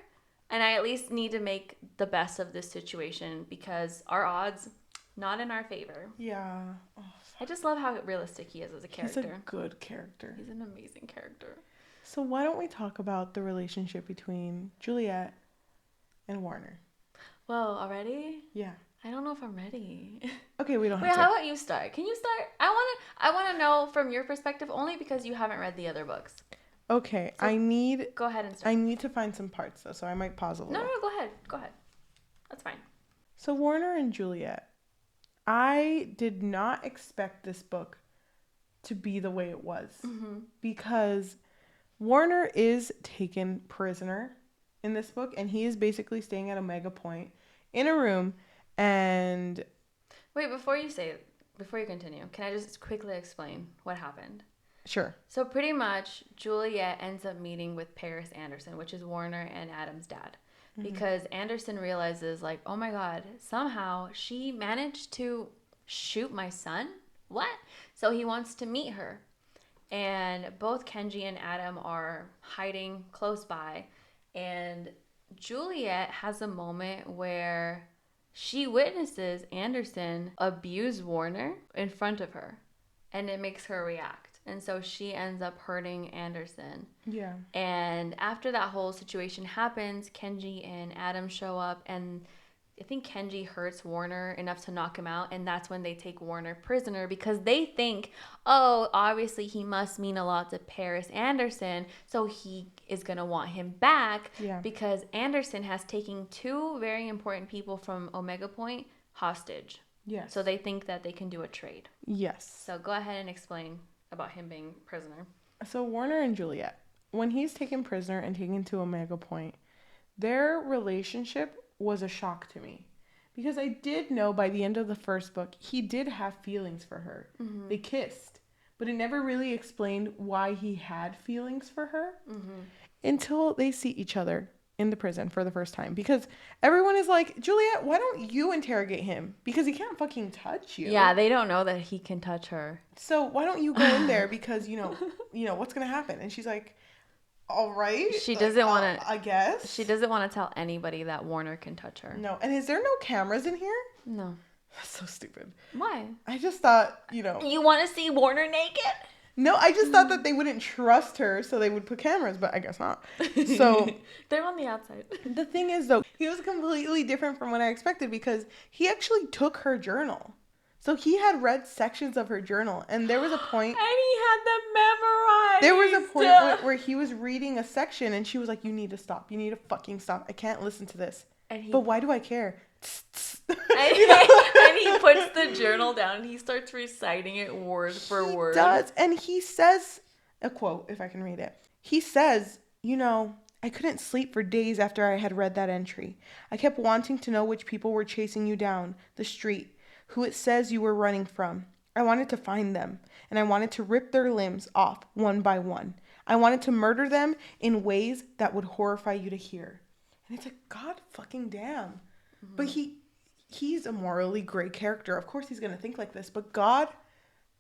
and I at least need to make the best of this situation because our odds, not in our favor. Yeah. Oh, I just love how realistic he is as a character. He's a good character. He's an amazing character. So why don't we talk about the relationship between Juliette and Warner? Well, already? Yeah. I don't know if I'm ready. Okay, we don't have to. How about you start? Can you start? I want to know from your perspective only because you haven't read the other books. Okay, so go ahead and start. I need to find some parts though, so I might pause a little. No, go ahead. That's fine. So Warner and Juliette. I did not expect this book to be the way it was because Warner is taken prisoner in this book and he is basically staying at Omega Point in a room. And wait, before you continue, can I just quickly explain what happened? Sure. So pretty much Juliette ends up meeting with Paris Anderson, which is Warner and Adam's dad, because Anderson realizes, like, oh my God, somehow she managed to shoot my son. What? So he wants to meet her. And both Kenji and Adam are hiding close by. And Juliette has a moment where she witnesses Anderson abuse Warner in front of her, and it makes her react. And so she ends up hurting Anderson. Yeah. And after that whole situation happens, Kenji and Adam show up, and I think Kenji hurts Warner enough to knock him out, and that's when they take Warner prisoner because they think, oh, obviously he must mean a lot to Paris Anderson, so he is going to want him back because Anderson has taken two very important people from Omega Point hostage. Yes. So they think that they can do a trade. Yes. So go ahead and explain about him being prisoner. So Warner and Juliette, when he's taken prisoner and taken to Omega Point, their relationship was a shock to me because I did know by the end of the first book he did have feelings for her. They kissed, but it never really explained why he had feelings for her until they see each other in the prison for the first time, because everyone is like, Juliette, why don't you interrogate him, because he can't fucking touch you. Yeah, they don't know that he can touch her, so why don't you go in there, because you know what's gonna happen. And she's like, all right. She doesn't want to. I guess. She doesn't want to tell anybody that Warner can touch her. No. And is there no cameras in here? No. That's so stupid. Why? I just thought, You want to see Warner naked? No, I just thought that they wouldn't trust her, so they would put cameras, but I guess not. So they're on the outside. The thing is, though, he was completely different from what I expected because he actually took her journal. So he had read sections of her journal, and there was a point... and he had them memorized! There was a point where he was reading a section, and she was like, you need to stop. You need to fucking stop. I can't listen to this. But why do I care? And he puts the journal down, and he starts reciting it word for word. He does, and he says, a quote, if I can read it. He says, I couldn't sleep for days after I had read that entry. I kept wanting to know which people were chasing you down the street, who it says you were running from. I wanted to find them, and I wanted to rip their limbs off one by one. I wanted to murder them in ways that would horrify you to hear. And it's like, God fucking damn. But he's a morally great character. Of course he's going to think like this, but God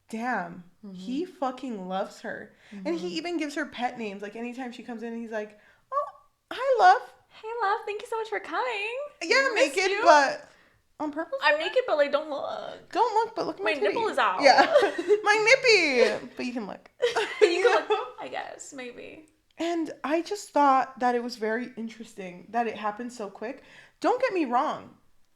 damn, he fucking loves her. And he even gives her pet names. Like anytime she comes in, he's like, oh, hi, love. Hey, love, thank you so much for coming. Yeah, I'm naked, but... On purpose? I'm naked, but like, don't look. Don't look, but look at my titty. nipple is out. Yeah. My nippy. But you can look. You can look, I guess, maybe. And I just thought that it was very interesting that it happened so quick. Don't get me wrong.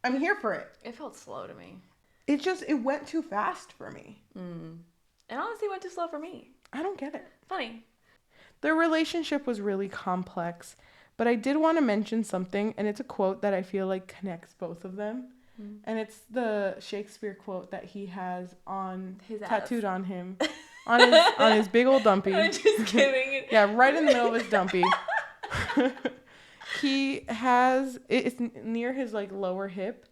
I'm here for it. It felt slow to me. It went too fast for me. And honestly, it went too slow for me. I don't get it. Funny. Their relationship was really complex, but I did want to mention something, and it's a quote that I feel like connects both of them. And it's the Shakespeare quote that he has on his tattooed on him, on his big old dumpy. I'm just kidding. Yeah, right in the middle of his dumpy. He has it's near his like lower hip.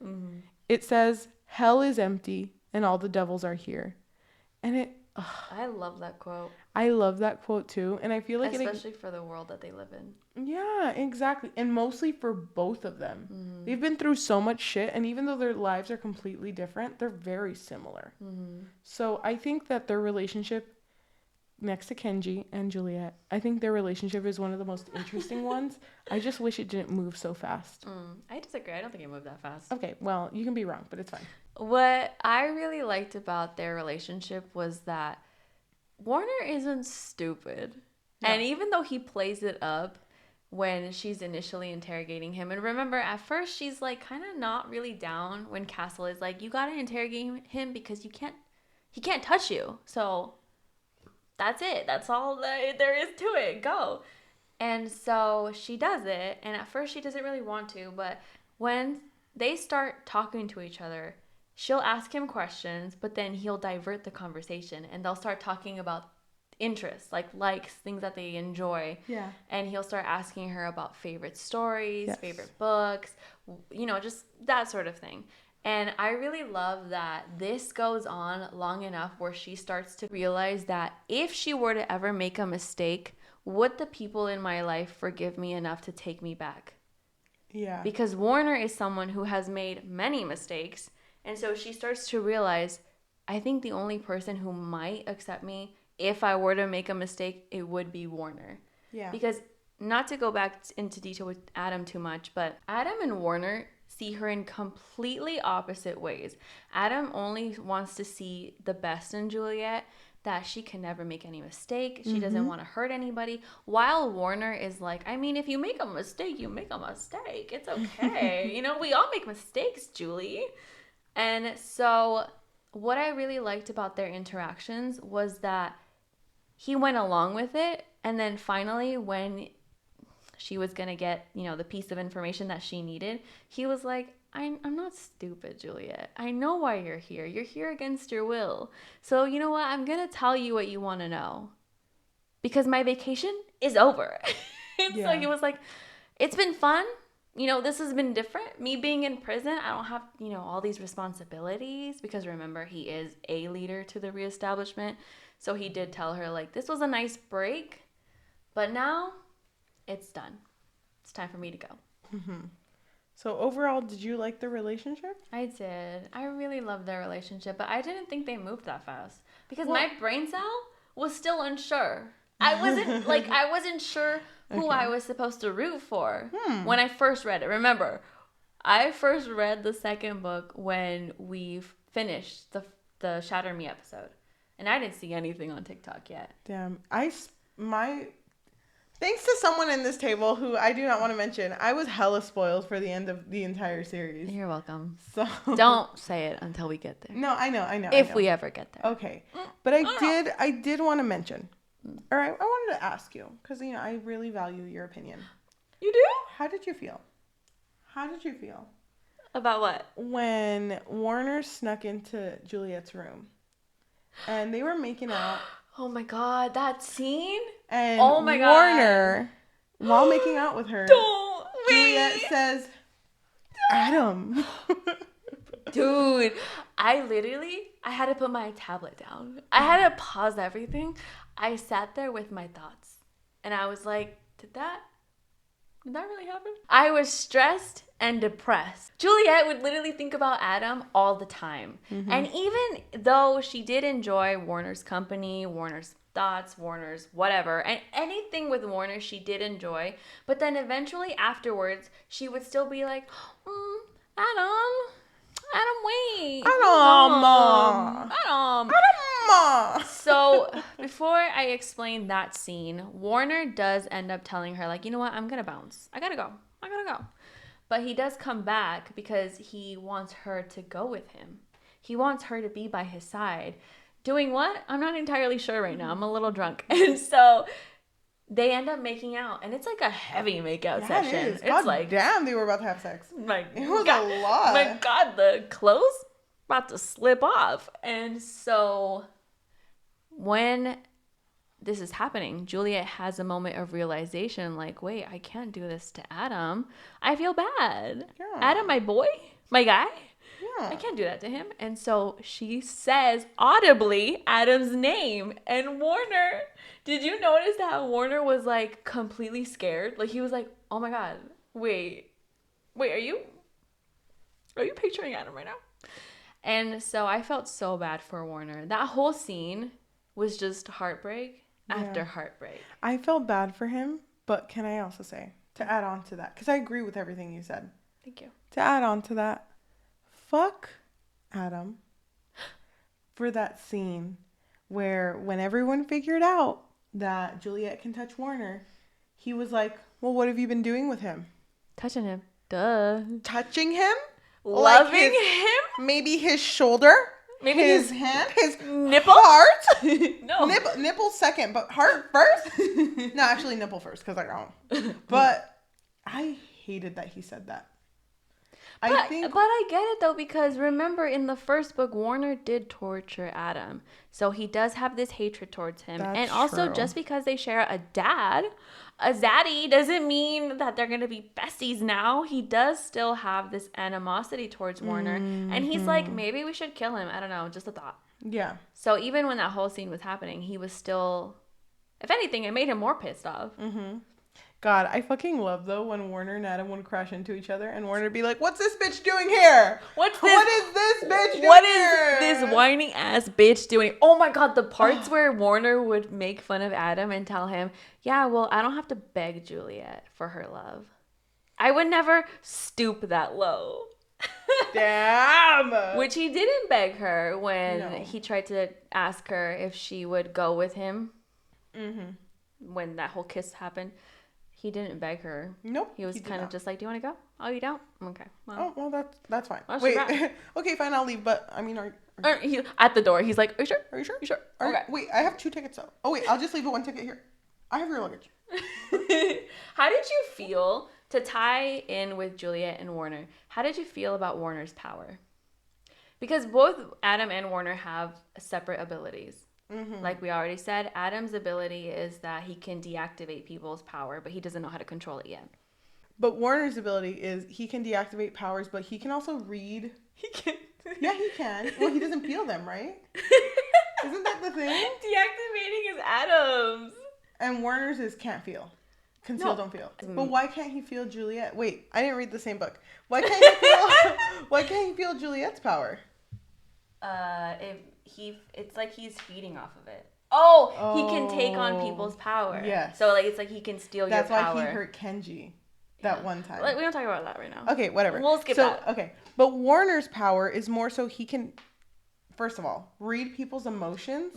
It says, "Hell is empty and all the devils are here," and I love that quote. I love that quote too. And I feel like especially for the world that they live in. Yeah, exactly. And mostly for both of them. Mm-hmm. They've been through so much shit. And even though their lives are completely different, they're very similar. Mm-hmm. So I think that their relationship, next to Kenji and Juliette, I think their relationship is one of the most interesting ones. I just wish it didn't move so fast. I disagree. I don't think it moved that fast. Okay, well, you can be wrong, but it's fine. What I really liked about their relationship was that Warner isn't stupid. No. And even though he plays it up when she's initially interrogating him, and remember, at first she's like kind of not really down when Castle is like, you gotta interrogate him because he can't touch you. So that's it. That's all that there is to it. Go. And so she does it. And at first she doesn't really want to. But when they start talking to each other, she'll ask him questions, but then he'll divert the conversation. And they'll start talking about interests, like likes, things that they enjoy. Yeah. And he'll start asking her about favorite stories, yes. favorite books, just that sort of thing. And I really love that this goes on long enough where she starts to realize that if she were to ever make a mistake, would the people in my life forgive me enough to take me back? Yeah. Because Warner is someone who has made many mistakes. And so she starts to realize, I think the only person who might accept me if I were to make a mistake, it would be Warner. Yeah. Because not to go back into detail with Adam too much, but Adam and Warner see her in completely opposite ways. Adam only wants to see the best in Juliette, that she can never make any mistake. She doesn't want to hurt anybody. While Warner is like, I mean, if you make a mistake, you make a mistake. It's okay. We all make mistakes, Julie. And so what I really liked about their interactions was that he went along with it. And then finally, when she was going to get, the piece of information that she needed, he was like, I'm not stupid, Juliette. I know why you're here. You're here against your will. So you know what? I'm going to tell you what you want to know. Because my vacation is over. So he was like, it's been fun. This has been different. Me being in prison, I don't have, all these responsibilities. Because remember, he is a leader to the reestablishment. So he did tell her, like, this was a nice break. But now it's done. It's time for me to go. Mm-hmm. So overall, did you like the relationship? I did. I really loved their relationship, but I didn't think they moved that fast because my brain cell was still unsure. I wasn't sure who I was supposed to root for when I first read it. Remember, I first read the second book when we finished the Shatter Me episode, and I didn't see anything on TikTok yet. Damn, thanks to someone in this table who I do not want to mention, I was hella spoiled for the end of the entire series. You're welcome. So don't say it until we get there. No, I know. If we ever get there. Okay. But I did want to mention, or I wanted to ask you, because, I really value your opinion. You do? How did you feel? About what? When Warner snuck into Juliette's room and they were making out. Oh my God, that scene? And oh my Warner, God. While making out with her, Juliette says, Adam. Dude, I had to put my tablet down. I had to pause everything. I sat there with my thoughts. And I was like, did that really happen? I was stressed and depressed. Juliette would literally think about Adam all the time. Mm-hmm. And even though she did enjoy Warner's company, Warner's thoughts, Warner's whatever, and anything with Warner she did enjoy, but then eventually afterwards she would still be like, Adam, wait. Adam. So before I explain that scene, Warner does end up telling her, like, you know what, I'm gonna bounce. I gotta go. But he does come back because he wants her to go with him. He wants her to be by his side. Doing what? I'm not entirely sure right now. I'm a little drunk. And so they end up making out. And it's like a heavy makeout session. It is. It's God like, damn, they were about to have sex. It was a lot. My God, the clothes about to slip off. And so when this is happening, Juliette has a moment of realization, like, wait, I can't do this to Adam. I feel bad. Yeah. Adam, my boy, my guy. I can't do that to him. And so she says audibly Adam's name. And Warner, did you notice that Warner was like completely scared? Like he was like, oh my God, wait, are you picturing Adam right now? And so I felt so bad for Warner. That whole scene was just heartbreak after heartbreak. I felt bad for him, but can I also say, to add on to that, because I agree with everything you said. Thank you. To add on to that, fuck Adam for that scene where when everyone figured out that Juliette can touch Warner, he was like, well, what have you been doing with him? Touching him. Duh. Touching him? Loving like him? Maybe his shoulder? Maybe his hand? His nipple? Heart? No. Nipple second, but heart first? No, actually nipple first, because I got him. But I hated that he said that. But I get it though, because remember in the first book, Warner did torture Adam. So he does have this hatred towards him. That's and also true. just because they share a dad, a zaddy, doesn't mean that they're going to be besties now. He does still have this animosity towards Warner. And he's like, maybe we should kill him. I don't know. Just a thought. Yeah. So even when that whole scene was happening, he was still, if anything, it made him more pissed off. Mm-hmm. God, I fucking love though when Warner and Adam would crash into each other and Warner would be like, "What's this bitch doing here? What is this bitch doing What here? is this whining ass bitch doing?" Oh my God, the parts where Warner would make fun of Adam and tell him, "Yeah, well, I don't have to beg Juliette for her love. I would never stoop that low." Damn. Which he didn't beg her when he tried to ask her if she would go with him. Mm-hmm. When that whole kiss happened. He didn't beg her. Nope. He was kind of just like, "Do you want to go? Oh, you don't? Okay. Well. Oh, well, that's fine. Well, wait. Okay, fine. I'll leave. But I mean, he, at the door, he's like, "Are you sure? Are you sure? You sure? Okay. Wait, I have 2 tickets though. Oh wait, I'll just leave 1 ticket here. I have your luggage." How did you feel to tie in with Juliette and Warner? How did you feel about Warner's power? Because both Adam and Warner have separate abilities. Mm-hmm. Like we already said, Adam's ability is that he can deactivate people's power, but he doesn't know how to control it yet. But Warner's ability is he can deactivate powers, but he can also read. He can. Yeah, he can. Well, he doesn't feel them, right? Isn't that the thing? Deactivating is Adam's. And Warner's is can't feel. Conceal, don't feel. But why can't he feel Juliette? Wait, I didn't read the same book. Why can't he feel? Why can't he feel Juliette's power? It's like he's feeding off of it. Oh, he can take on people's power. Yes. So like it's like he can steal your power. That's why he hurt Kenji that one time. Like, we don't talk about that right now. Okay, whatever. We'll skip that. Okay, but Warner's power is more so he can, first of all, read people's emotions,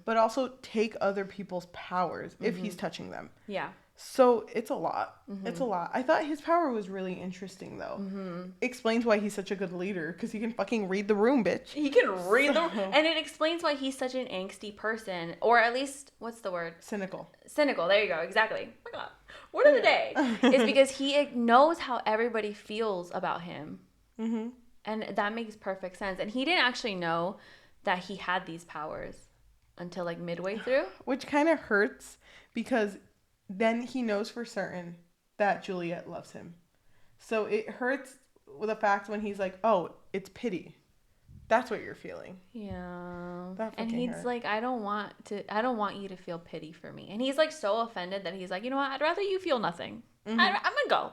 but also take other people's powers if he's touching them. Yeah. So it's a lot. It's a lot. I thought his power was really interesting, though. Explains why he's such a good leader, because he can fucking read the room, bitch. He can read the room. And it explains why he's such an angsty person. Or at least, what's the word? Cynical. Cynical. There you go. Exactly. Oh my God. Word of the day is because he knows how everybody feels about him. Mm-hmm. And that makes perfect sense. And he didn't actually know that he had these powers until like midway through. Which kind of hurts, because then he knows for certain that Juliette loves him. So it hurts with the fact when he's like, "Oh, it's pity." That's what you're feeling. Yeah. And he's like, I don't want you to feel pity for me. And he's like so offended that he's like, "You know what? I'd rather you feel nothing. I'm gonna go.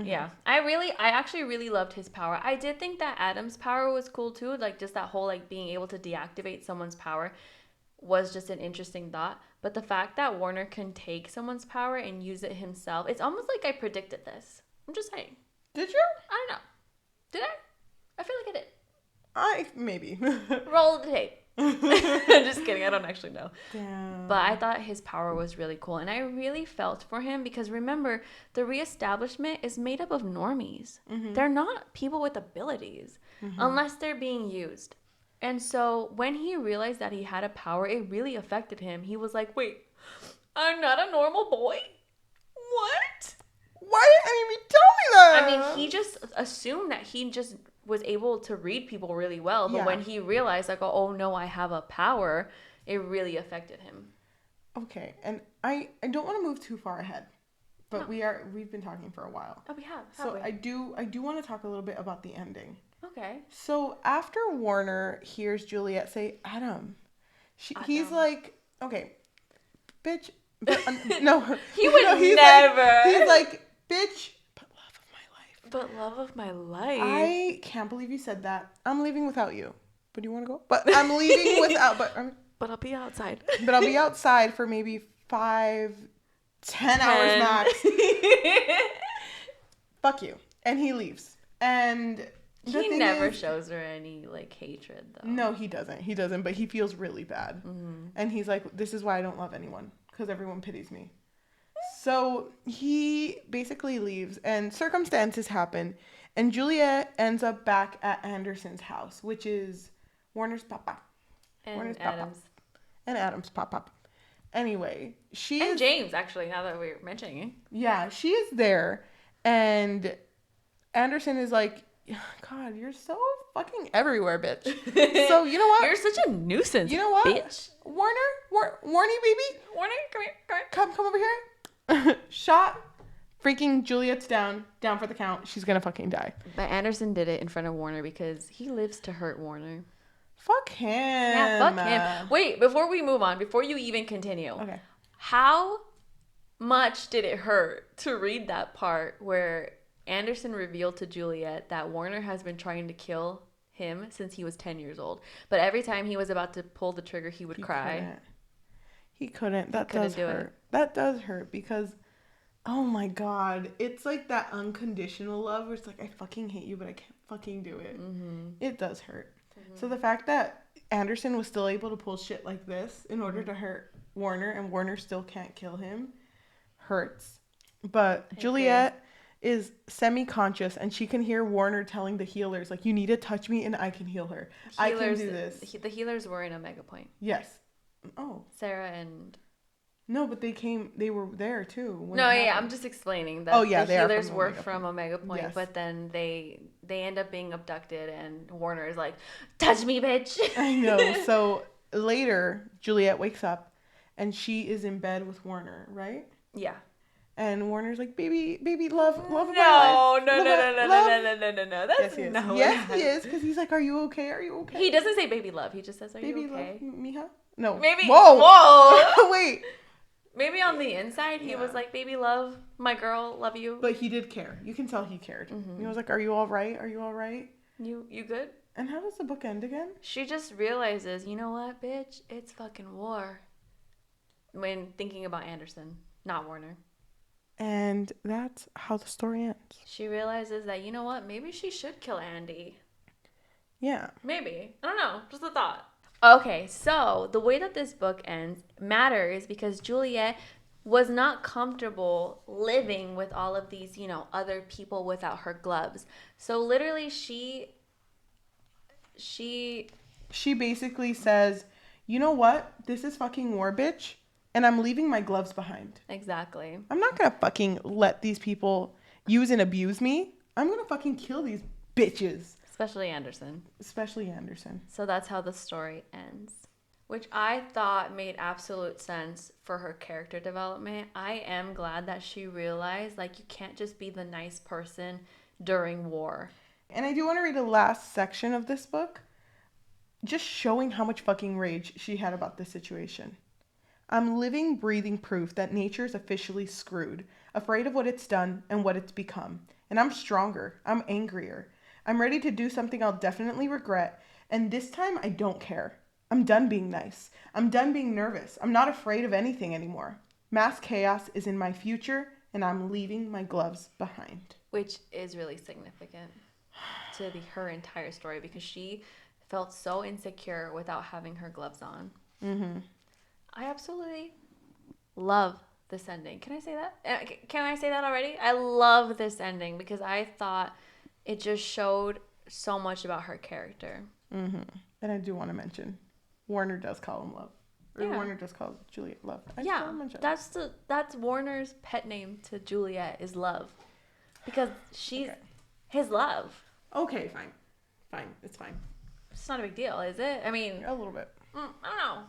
Yeah. I actually really loved his power. I did think that Adam's power was cool too. Like just that whole like being able to deactivate someone's power was just an interesting thought. But the fact that Warner can take someone's power and use it himself, it's almost like I predicted this. I'm just saying. Did you? I don't know. Did I? I feel like I did. Maybe. Roll the tape. Just kidding. I don't actually know. Damn. But I thought his power was really cool. And I really felt for him because remember, the reestablishment is made up of normies. They're not people with abilities unless they're being used. And so when he realized that he had a power, it really affected him. He was like, "Wait, I'm not a normal boy? What? Why didn't you even tell me that?" I mean, he just assumed that he just was able to read people really well. But when he realized, like, oh no, I have a power, it really affected him. Okay, and I don't want to move too far ahead. but we've been talking for a while. Oh, we have. So I do want to talk a little bit about the ending. Okay. So after Warner hears Juliette say Adam, he's like, okay, bitch, but no, he would he's never. He's like, bitch, but love of my life. But love of my life. I can't believe you said that. I'm leaving without you. But do you want to go? But I'm leaving without. But I'll be outside. But I'll be outside for maybe 5-10 hours max. Fuck you. And he leaves. And he never shows her any like hatred though. No, he doesn't. But he feels really bad. Mm-hmm. And he's like, this is why I don't love anyone, because everyone pities me. So he basically leaves, and circumstances happen, and Juliette ends up back at Anderson's house, which is Warner's papa. And Warner's Adam's. papa. And Adam's papa. Anyway, and James, actually, now that we're mentioning it. Yeah, she is there, and Anderson is like, God, you're so fucking everywhere, bitch. So, you know what? You're such a nuisance, you know what? bitch. Warnie, baby. Warnie, come here. Come over here. Shot freaking Juliette's down for the count. She's gonna fucking die. But Anderson did it in front of Warner because he lives to hurt Warner. Fuck him. Yeah, fuck him. Wait, before we move on, before you even continue. Okay. How much did it hurt to read that part where Anderson revealed to Juliette that Warner has been trying to kill him since he was 10 years old. But every time he was about to pull the trigger, he would cry. He couldn't. That does hurt. That does hurt because, oh my God, it's like that unconditional love where it's like, I fucking hate you, but I can't fucking do it. Mm-hmm. It does hurt. Mm-hmm. So the fact that Anderson was still able to pull shit like this in order to hurt Warner, and Warner still can't kill him, hurts. But Juliette is semi-conscious, and she can hear Warner telling the healers, like, you need to touch me and I can heal her. I can do this. The healers were in Omega Point. Yes. Oh. Sarah and... No, but they were there too. I'm just explaining that the healers were from Omega Point, yes. But then they end up being abducted, and Warner is like, touch me, bitch. I know. So later, Juliette wakes up, and she is in bed with Warner, right? Yeah. And Warner's like, baby, love of my life. No. That's not Yes, he is, because he's like, are you okay? He doesn't say baby love. He just says, are you okay? Baby love, mija? No. Maybe. Whoa. Wait. Maybe on the inside, he was like, baby love, my girl, love you. But he did care. You can tell he cared. Mm-hmm. He was like, are you all right? You good? And how does the book end again? She just realizes, you know what, bitch? It's fucking war. When thinking about Anderson, not Warner. And that's how the story ends. She realizes that, you know what, maybe she should kill Andy. Yeah. Maybe. I don't know. Just a thought. Okay, so the way that this book ends matters because Juliette was not comfortable living with all of these, other people without her gloves. So literally she basically says, you know what? This is fucking war, bitch. And I'm leaving my gloves behind. Exactly. I'm not going to fucking let these people use and abuse me. I'm going to fucking kill these bitches. Especially Anderson. So that's how the story ends. Which I thought made absolute sense for her character development. I am glad that she realized, like, you can't just be the nice person during war. And I do want to read the last section of this book. Just showing how much fucking rage she had about this situation. I'm living, breathing proof that nature's officially screwed, afraid of what it's done and what it's become. And I'm stronger. I'm angrier. I'm ready to do something I'll definitely regret, and this time I don't care. I'm done being nice. I'm done being nervous. I'm not afraid of anything anymore. Mass chaos is in my future, and I'm leaving my gloves behind. Which is really significant to her entire story because she felt so insecure without having her gloves on. Mm-hmm. I absolutely love this ending. Can I say that? Can I say that already? I love this ending because I thought it just showed so much about her character. Mm-hmm. And I do want to mention, Warner does call him love. Or Warner does call Juliette love. That's Warner's pet name to Juliette is Love. Because she's his love. Okay, fine. It's fine. It's not a big deal, is it? I mean... A little bit. I don't know.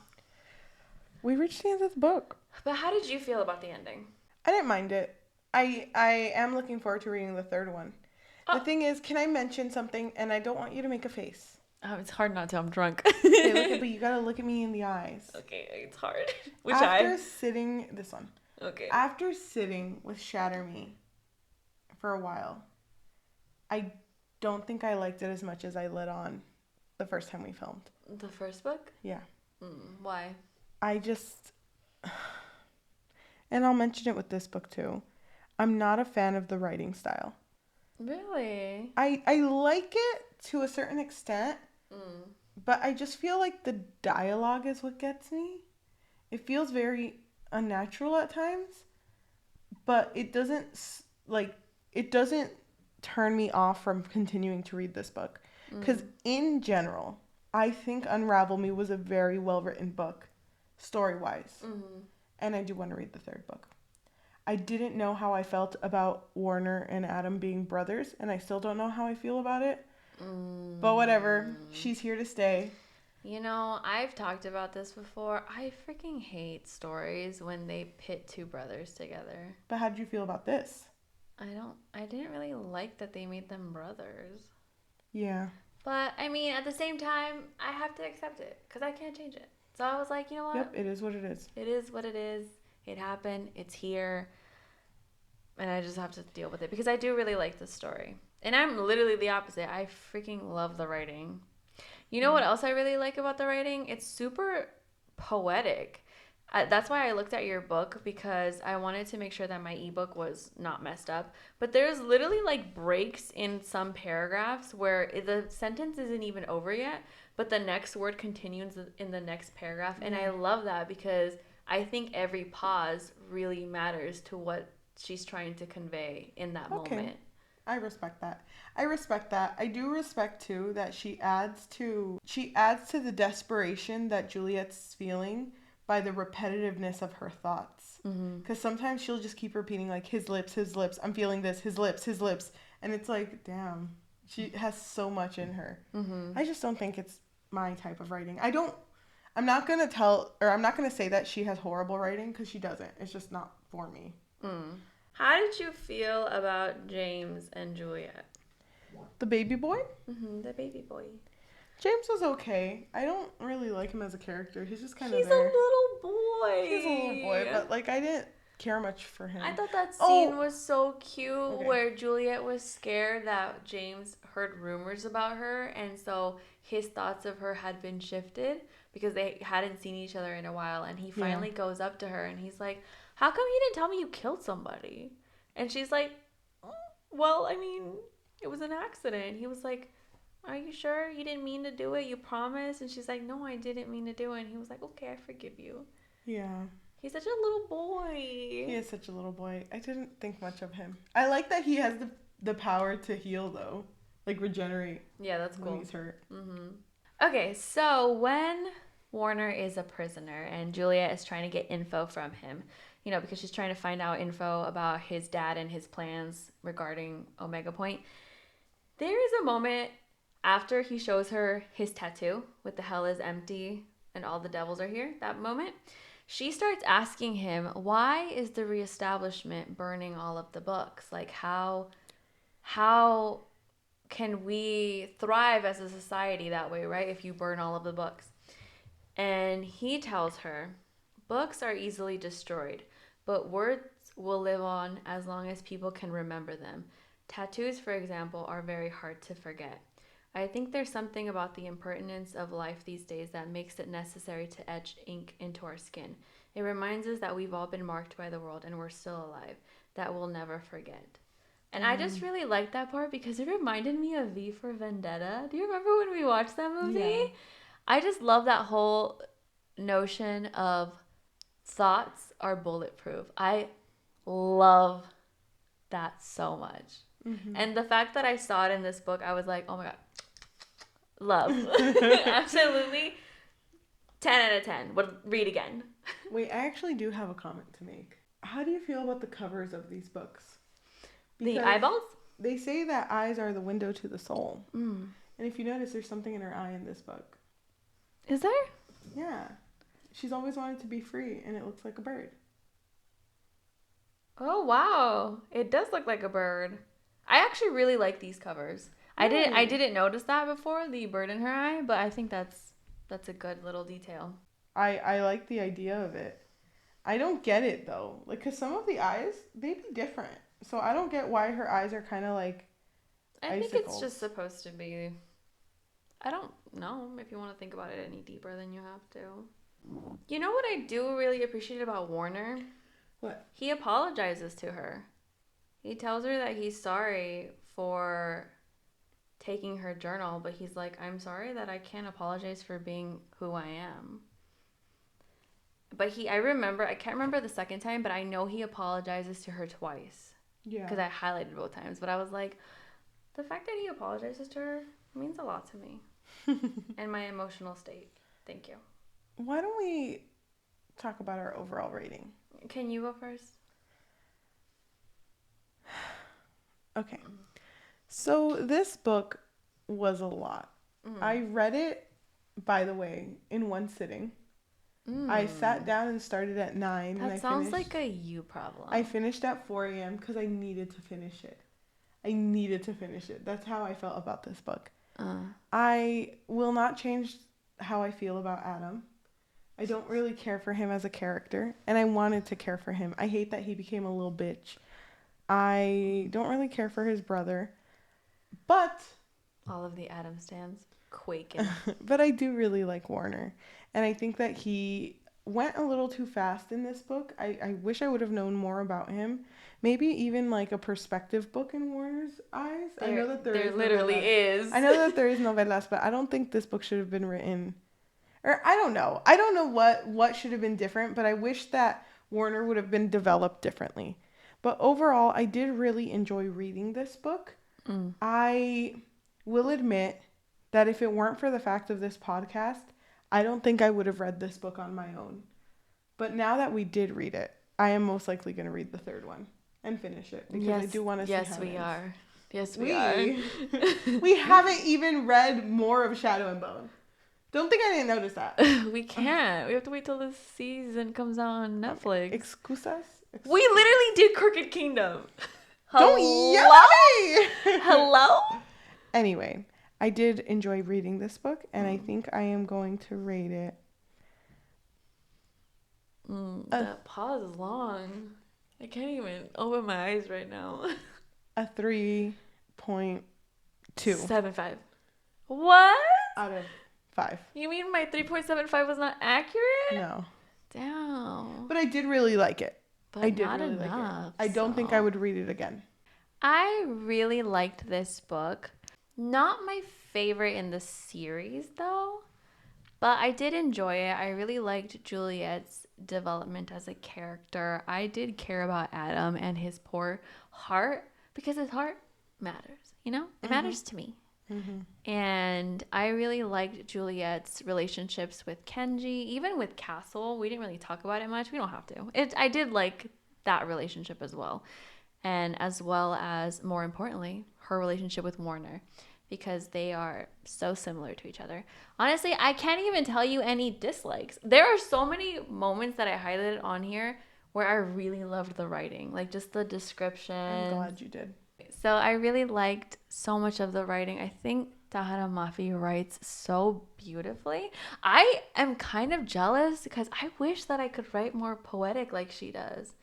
We reached the end of the book. But how did you feel about the ending? I didn't mind it. I am looking forward to reading the third one. The Oh. thing is, can I mention something? And I don't want you to make a face. It's hard not to. I'm drunk. Okay, but you gotta look at me in the eyes. Okay, it's hard. Which After eye? sitting, this one. Okay. After sitting with Shatter Me for a while, I don't think I liked it as much as I let on the first time we filmed. The first book? Yeah. Why? I just, and I'll mention it with this book too. I'm not a fan of the writing style. Really? I like it to a certain extent, but I just feel like the dialogue is what gets me. It feels very unnatural at times, but it doesn't turn me off from continuing to read this book. Because in general, I think Unravel Me was a very well written book, story wise. And I do want to read the third book. I didn't know how I felt about Warner and Adam being brothers, and I still don't know how I feel about it. But whatever, she's here to stay. You know, I've talked about this before. I freaking hate stories when they pit two brothers together. But how did you feel about this? I didn't really like that they made them brothers. Yeah. But, I mean, at the same time, I have to accept it because I can't change it. So I was like, you know what? Yep, it is what it is. It is what it is. It happened. It's here. And I just have to deal with it because I do really like this story. And I'm literally the opposite. I freaking love the writing. You know what else I really like about the writing? It's super poetic. That's why I looked at your book because I wanted to make sure that my ebook was not messed up. But there's literally like breaks in some paragraphs where the sentence isn't even over yet, but the next word continues in the next paragraph. And I love that because I think every pause really matters to what she's trying to convey in that moment. I respect that. I do respect too that she adds to the desperation that Juliette's feeling by the repetitiveness of her thoughts. Because sometimes she'll just keep repeating like his lips, I'm feeling this, his lips, and it's like, damn, she has so much in her. I just don't think it's my type of writing. I'm not gonna say that she has horrible writing because she doesn't. It's just not for me. How did you feel about James and Juliette? The baby boy? The baby boy. James was okay. I don't really like him as a character. He's just kind of He's there. a little boy. He's a little boy, but like I didn't care much for him. I thought that scene was so cute where Juliette was scared that James heard rumors about her, and so his thoughts of her had been shifted because they hadn't seen each other in a while, and he finally goes up to her and he's like, how come you didn't tell me you killed somebody? And she's like, well, I mean, it was an accident. He was like, are you sure you didn't mean to do it? You promised? And she's like, no, I didn't mean to do it. And he was like, okay, I forgive you. Yeah. He's such a little boy. He is such a little boy. I didn't think much of him. I like that he has the power to heal, though. Like, regenerate. Yeah, that's cool. When he's hurt. Okay, so when Warner is a prisoner and Juliette is trying to get info from him, you know, because she's trying to find out info about his dad and his plans regarding Omega Point, there is a moment after he shows her his tattoo with the hell is empty and all the devils are here, that moment, she starts asking him, why is the reestablishment burning all of the books? Like, how can we thrive as a society that way, right? If you burn all of the books. And he tells her, books are easily destroyed, but words will live on as long as people can remember them. Tattoos, for example, are very hard to forget. I think there's something about the impertinence of life these days that makes it necessary to etch ink into our skin. It reminds us that we've all been marked by the world and we're still alive, that we'll never forget. And I just really liked that part because it reminded me of V for Vendetta. Do you remember when we watched that movie? Yeah. I just love that whole notion of thoughts are bulletproof. I love that so much. And the fact that I saw it in this book, I was like, oh my God, love. Absolutely. 10 out of 10. Would read again. Wait, I actually do have a comment to make. How do you feel about the covers of these books? Because the eyeballs? They say that eyes are the window to the soul. And if you notice, there's something in her eye in this book. Is there? Yeah. She's always wanted to be free, and it looks like a bird. Oh, wow. It does look like a bird. I actually really like these covers. Yay. I didn't notice that before, the bird in her eye, but I think that's a good little detail. I like the idea of it. I don't get it though. Like, cause some of the eyes, they be different. So I don't get why her eyes are kind of like I think it's icicles. just supposed to be. I don't know if you want to think about it any deeper than you have to. You know what I do really appreciate about Warner? What? He apologizes to her. He tells her that he's sorry for taking her journal, but he's like, I'm sorry that I can't apologize for being who I am. But I can't remember the second time, but I know he apologizes to her twice. Yeah. Because I highlighted both times. But I was like, the fact that he apologizes to her means a lot to me and my emotional state. Thank you. Why don't we talk about our overall rating? Can you go first? Okay. So this book was a lot. I read it, by the way, in one sitting. I sat down and started at 9. That and sounds like a you problem. I finished at 4 a.m. because I needed to finish it. I needed to finish it. That's how I felt about this book. I will not change how I feel about Adam. I don't really care for him as a character, and I wanted to care for him. I hate that he became a little bitch. I don't really care for his brother, but all of the Adam stands quaking. but I do really like Warner, and I think that he went a little too fast in this book. I wish I would have known more about him. Maybe even like a perspective book in Warner's eyes. I know that there literally is. I know that there is novelas, but I don't think this book should have been written. Or I don't know. I don't know what should have been different, but I wish that Warner would have been developed differently. But overall, I did really enjoy reading this book. I will admit that if it weren't for the fact of this podcast, I don't think I would have read this book on my own. But now that we did read it, I am most likely going to read the third one and finish it because I do want to see how Yes, we it are. Yes, we are. we haven't even read more of Shadow and Bone. Don't think I didn't notice that. We can't. We have to wait till the season comes out on Netflix. Excusas? We literally did Crooked Kingdom. Don't yell at me! Hello? Anyway, I did enjoy reading this book, and I think I am going to rate it. That pause is long. I can't even open my eyes right now. A 3.2 7.5. What? out of 5. You mean my 3.75 was not accurate? No. Damn. But I did really like it. But I did not really like enough. it. I don't think I would read it again. I really liked this book. Not my favorite in the series, though. But I did enjoy it. I really liked Juliette's development as a character. I did care about Adam and his poor heart because his heart matters, you know? It matters to me. And I really liked Juliette's relationships with Kenji, even with Castle. We didn't really talk about it much. We don't have to. I did like that relationship as well. And as well as, more importantly, her relationship with Warner, because they are so similar to each other. Honestly, I can't even tell you any dislikes. There are so many moments that I highlighted on here where I really loved the writing, like just the description. I'm glad you did. So I really liked so much of the writing. I think Tahereh Mafi writes so beautifully. I am kind of jealous because I wish that I could write more poetic like she does.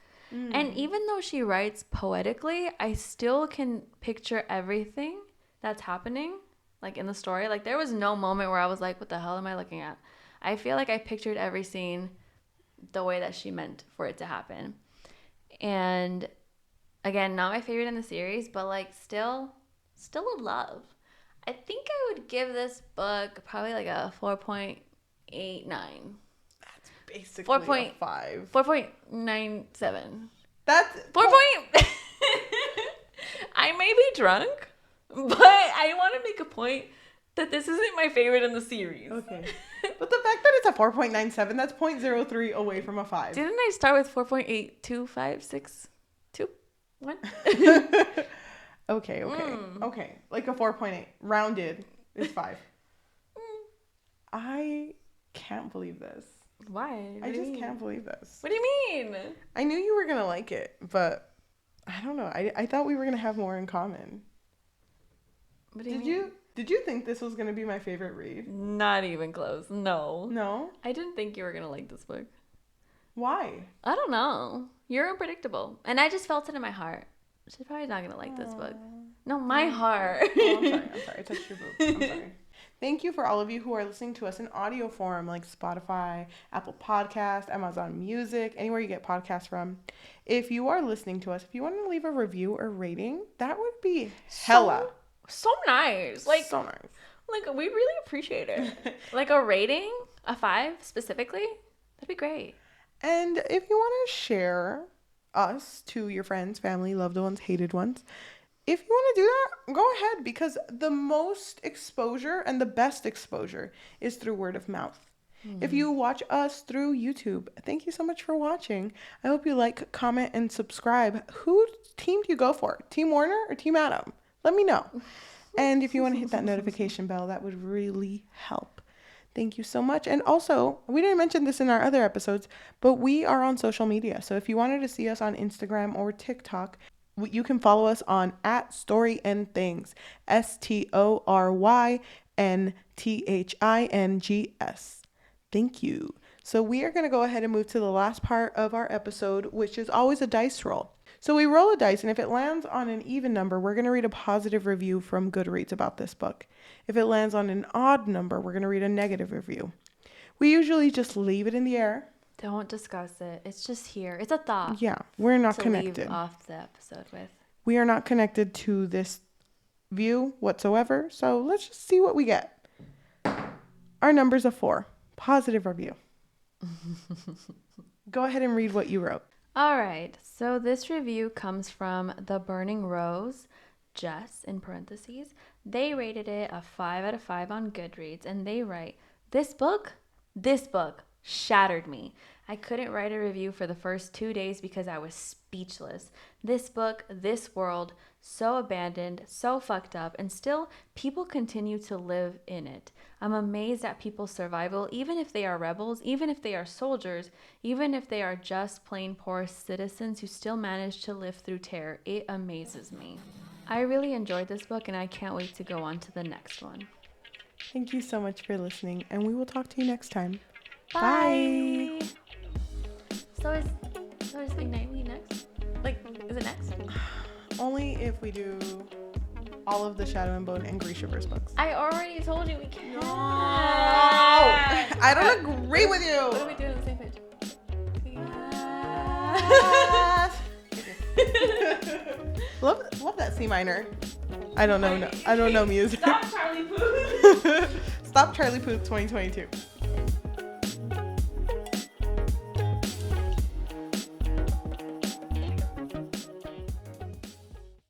And even though she writes poetically, I still can picture everything that's happening, like in the story. Like there was no moment where I was like, what the hell am I looking at? I feel like I pictured every scene the way that she meant for it to happen. And again, not my favorite in the series, but like still a love. I think I would give this book probably like a 4.89. That's basically a 5. 4.97. That's 4 point. I may be drunk, but I want to make a point that this isn't my favorite in the series. Okay. But the fact that it's a 4.97, that's 0.03 away from a 5. Didn't I start with 4.8256? 1? Okay. Okay. Like a 4.8. Rounded is 5. I can't believe this. Why? I just can't believe this. What do you mean? I knew you were going to like it, but I don't know. I thought we were going to have more in common. What do you mean? Did you think this was going to be my favorite read? Not even close. No. No? I didn't think you were going to like this book. Why? I don't know. You're unpredictable. And I just felt it in my heart. She's probably not going to like this book. No, my heart. Oh, I'm sorry. I touched your boob. I'm sorry. Thank you for all of you who are listening to us in audio form like Spotify, Apple Podcast, Amazon Music, anywhere you get podcasts from. If you are listening to us, if you want to leave a review or rating, that would be hella. So nice. Like, so nice. Like, we'd really appreciate it. Like a rating, a 5 specifically, that'd be great. And if you want to share us to your friends, family, loved ones, hated ones, if you want to do that, go ahead, because the most exposure and the best exposure is through word of mouth. If you watch us through YouTube, thank you so much for watching. I hope you like, comment, and subscribe. Who team do you go for? Team Warner or Team Adam? Let me know. And if you want to hit that notification bell, that would really help. Thank you so much. And also, we didn't mention this in our other episodes, but we are on social media. So if you wanted to see us on Instagram or TikTok, you can follow us on @StoryandThings, StoryNThings. Thank you. So we are going to go ahead and move to the last part of our episode, which is always a dice roll. So we roll a dice, and if it lands on an even number, we're going to read a positive review from Goodreads about this book. If it lands on an odd number, we're going to read a negative review. We usually just leave it in the air. Don't discuss it. It's just here. It's a thought. Yeah, we're not to connected. Leave off the episode with. We are not connected to this view whatsoever, so let's just see what we get. Our number's a 4. Positive review. Go ahead and read what you wrote. All right. So this review comes from The Burning Rose, Jess, in parentheses. They rated it a 5 out of 5 on Goodreads, and they write, this book shattered me. I couldn't write a review for the first 2 days because I was speechless. This book, this world, so abandoned, so fucked up, and still people continue to live in it. I'm amazed at people's survival, even if they are rebels, even if they are soldiers, even if they are just plain poor citizens who still manage to live through terror. It amazes me. I really enjoyed this book, and I can't wait to go on to the next one. Thank you so much for listening, and we will talk to you next time. Bye. So is Ignite Me next? Like, is it next? Only if we do all of the Shadow and Bone and Grishaverse books. I already told you we can't. No, I don't agree with you. What are we doing on the same page? Love that C minor. I don't know music. Stop Charlie Puth. Stop Charlie Puth 2022.